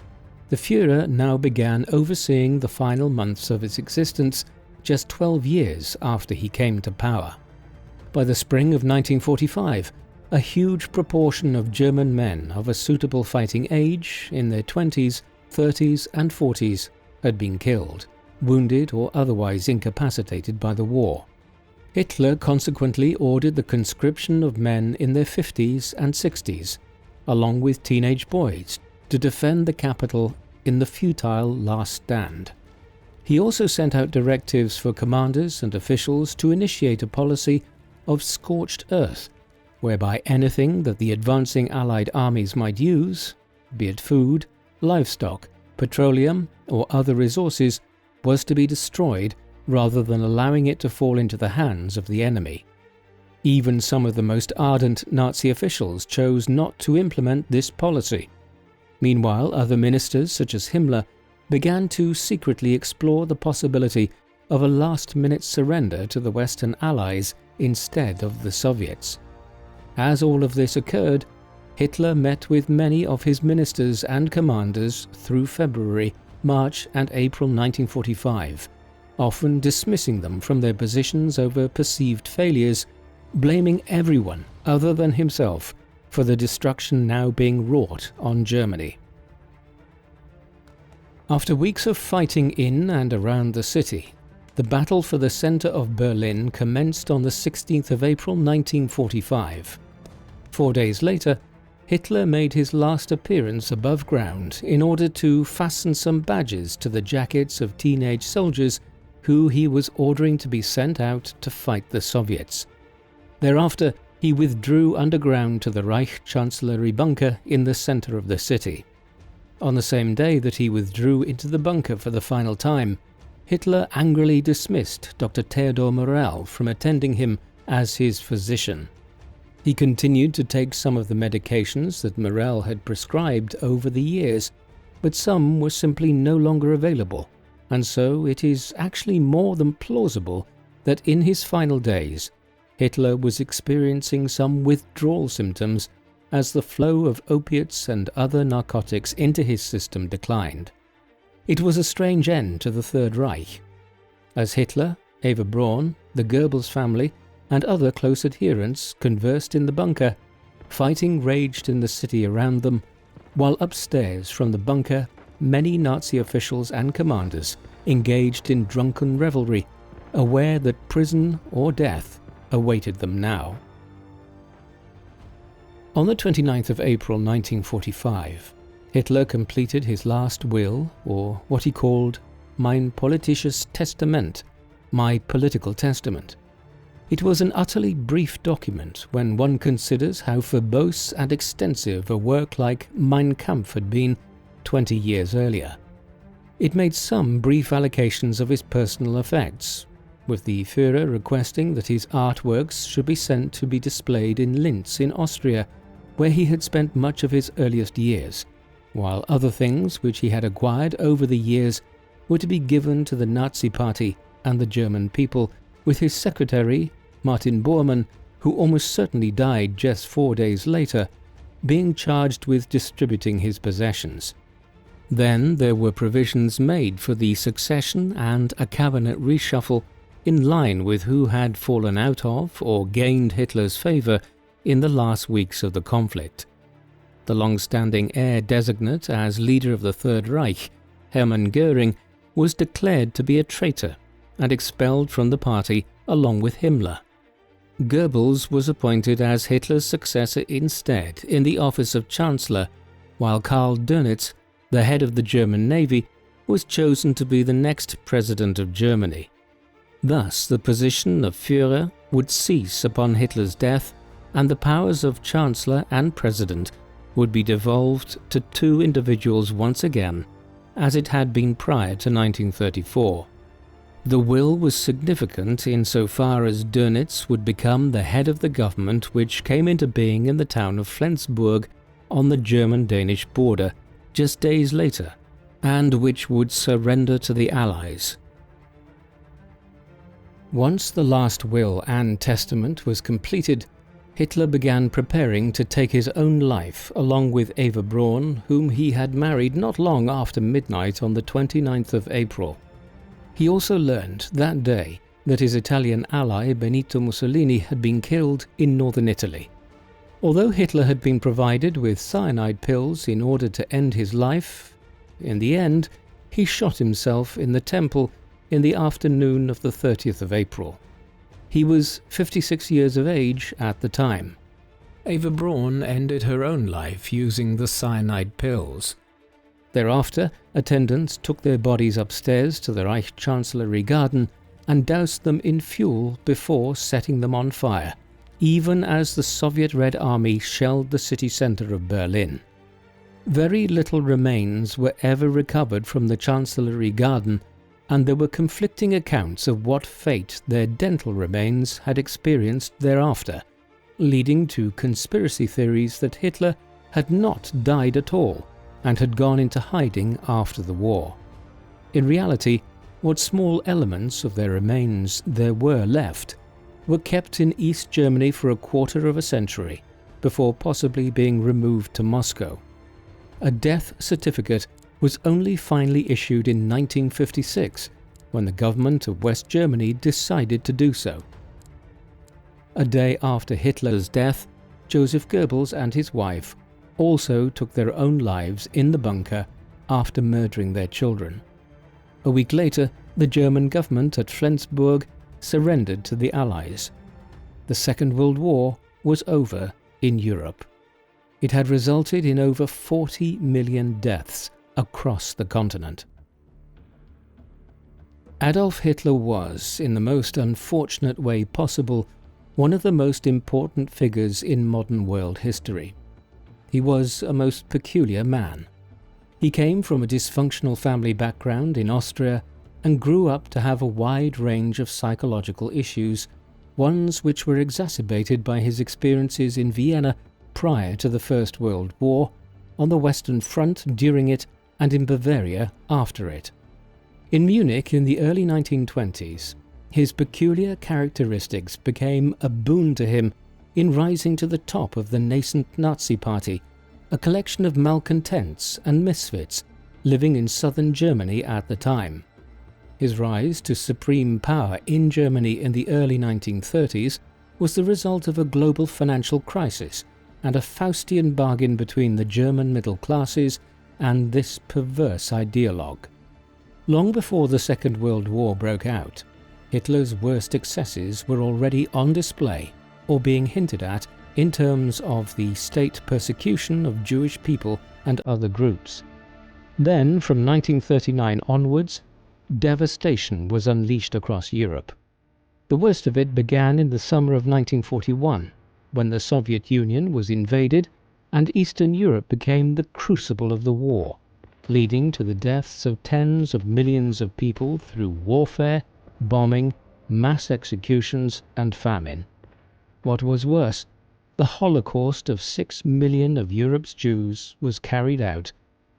the Führer now began overseeing the final months of its existence just 12 years after he came to power. By the spring of 1945, a huge proportion of German men of a suitable fighting age, in their 20s, 30s and 40s, had been killed, wounded or otherwise incapacitated by the war. Hitler consequently ordered the conscription of men in their 50s and 60s, along with teenage boys, to defend the capital in the futile last stand. He also sent out directives for commanders and officials to initiate a policy of scorched earth, whereby anything that the advancing Allied armies might use, be it food, livestock, petroleum, or other resources, was to be destroyed rather than allowing it to fall into the hands of the enemy. Even some of the most ardent Nazi officials chose not to implement this policy. Meanwhile, other ministers, such as Himmler, began to secretly explore the possibility of a last-minute surrender to the Western Allies instead of the Soviets. As all of this occurred, Hitler met with many of his ministers and commanders through February, March and April 1945, often dismissing them from their positions over perceived failures, blaming everyone other than himself for the destruction now being wrought on Germany. After weeks of fighting in and around the city, the battle for the centre of Berlin commenced on the 16th of April 1945. 4 days later, Hitler made his last appearance above ground in order to fasten some badges to the jackets of teenage soldiers who he was ordering to be sent out to fight the Soviets. Thereafter, he withdrew underground to the Reich Chancellery bunker in the centre of the city. On the same day that he withdrew into the bunker for the final time, Hitler angrily dismissed Dr. Theodor Morell from attending him as his physician. He continued to take some of the medications that Morell had prescribed over the years, but some were simply no longer available, and so it is actually more than plausible that in his final days, Hitler was experiencing some withdrawal symptoms as the flow of opiates and other narcotics into his system declined. It was a strange end to the Third Reich. As Hitler, Eva Braun, the Goebbels family, and other close adherents conversed in the bunker, fighting raged in the city around them, while upstairs from the bunker many Nazi officials and commanders engaged in drunken revelry, aware that prison or death awaited them now. On the 29th of April 1945, Hitler completed his last will, or what he called Mein politisches Testament, my political testament. It was an utterly brief document when one considers how verbose and extensive a work like Mein Kampf had been 20 years earlier. It made some brief allocations of his personal effects, with the Führer requesting that his artworks should be sent to be displayed in Linz in Austria, where he had spent much of his earliest years, while other things which he had acquired over the years were to be given to the Nazi Party and the German people, with his secretary, Martin Bormann, who almost certainly died just 4 days later, being charged with distributing his possessions. Then there were provisions made for the succession and a cabinet reshuffle in line with who had fallen out of or gained Hitler's favour in the last weeks of the conflict. The long-standing heir designate as leader of the Third Reich, Hermann Göring, was declared to be a traitor and expelled from the party along with Himmler. Goebbels was appointed as Hitler's successor instead in the office of Chancellor, while Karl Dönitz, the head of the German Navy, was chosen to be the next president of Germany. Thus, the position of Führer would cease upon Hitler's death, and the powers of Chancellor and President would be devolved to two individuals once again, as it had been prior to 1934. The will was significant insofar as Dönitz would become the head of the government which came into being in the town of Flensburg on the German-Danish border just days later, and which would surrender to the Allies. Once the last will and testament was completed, Hitler began preparing to take his own life along with Eva Braun, whom he had married not long after midnight on the 29th of April. He also learned that day that his Italian ally Benito Mussolini had been killed in northern Italy. Although Hitler had been provided with cyanide pills in order to end his life, in the end he shot himself in the temple in the afternoon of the 30th of April. He was 56 years of age at the time. Eva Braun ended her own life using the cyanide pills. Thereafter, attendants took their bodies upstairs to the Reich Chancellery garden and doused them in fuel before setting them on fire, even as the Soviet Red Army shelled the city centre of Berlin. Very little remains were ever recovered from the Chancellery garden, and there were conflicting accounts of what fate their dental remains had experienced thereafter, leading to conspiracy theories that Hitler had not died at all and had gone into hiding after the war. In reality, What small elements of their remains there were left were kept in East Germany for a quarter of a century, before possibly being removed to Moscow. A death certificate was only finally issued in 1956, when the government of West Germany decided to do so. A day after Hitler's death, Joseph Goebbels and his wife also took their own lives in the bunker after murdering their children. A week later, the German government at Flensburg surrendered to the Allies. The Second World War was over in Europe. It had resulted in over 40 million deaths across the continent. Adolf Hitler was, in the most unfortunate way possible, one of the most important figures in modern world history. He was a most peculiar man. He came from a dysfunctional family background in Austria and grew up to have a wide range of psychological issues, ones which were exacerbated by his experiences in Vienna prior to the First World War, on the Western Front during it, and in Bavaria after it. In Munich in the early 1920s, his peculiar characteristics became a boon to him in rising to the top of the nascent Nazi Party, a collection of malcontents and misfits living in southern Germany at the time. His rise to supreme power in Germany in the early 1930s was the result of a global financial crisis and a Faustian bargain between the German middle classes and this perverse ideologue. Long before the Second World War broke out, Hitler's worst excesses were already on display or being hinted at in terms of the state persecution of Jewish people and other groups. Then, from 1939 onwards, devastation was unleashed across Europe. The worst of it began in the summer of 1941, when the Soviet Union was invaded and Eastern Europe became the crucible of the war, leading to the deaths of tens of millions of people through warfare, bombing, mass executions, and famine. What was worse, the Holocaust of 6 million of Europe's Jews was carried out,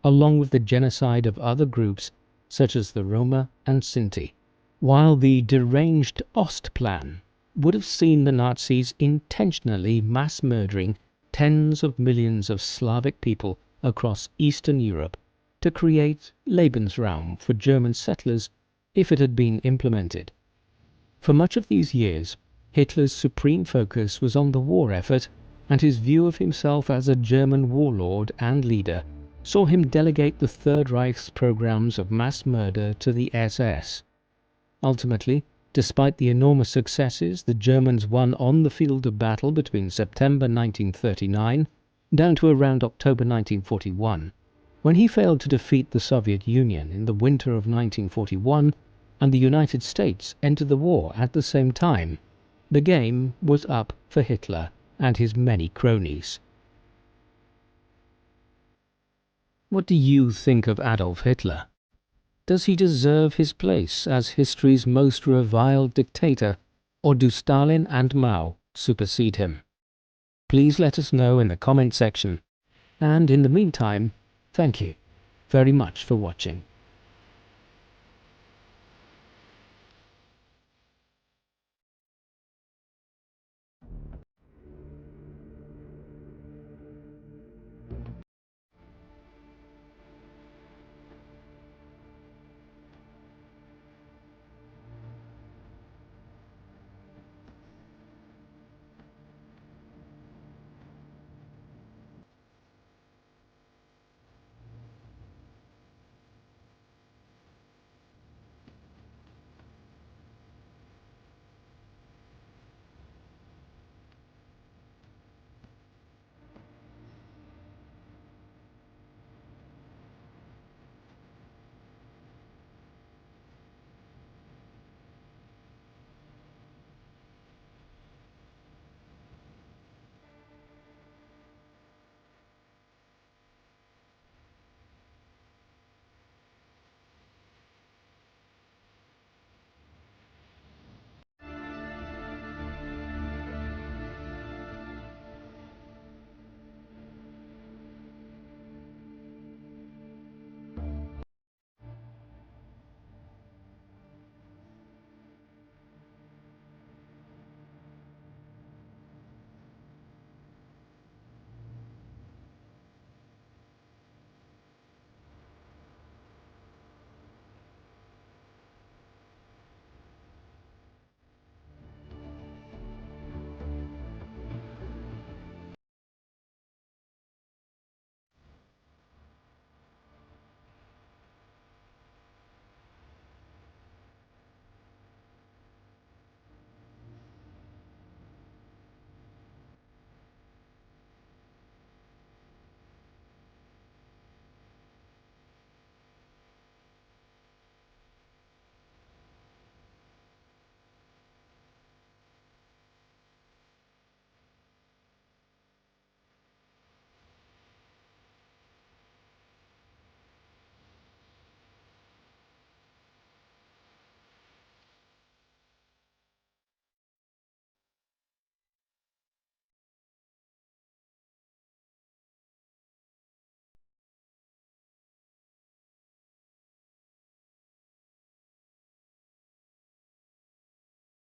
along with the genocide of other groups such as the Roma and Sinti, while the deranged Ostplan would have seen the Nazis intentionally mass murdering tens of millions of Slavic people across Eastern Europe to create Lebensraum for German settlers if it had been implemented. For much of these years, Hitler's supreme focus was on the war effort, and his view of himself as a German warlord and leader saw him delegate the Third Reich's programs of mass murder to the SS. Ultimately, despite the enormous successes the Germans won on the field of battle between September 1939 down to around October 1941, when he failed to defeat the Soviet Union in the winter of 1941 and the United States entered the war at the same time, the game was up for Hitler and his many cronies. What do you think of Adolf Hitler? Does he deserve his place as history's most reviled dictator, or do Stalin and Mao supersede him? Please let us know in the comment section. And in the meantime, thank you very much for watching.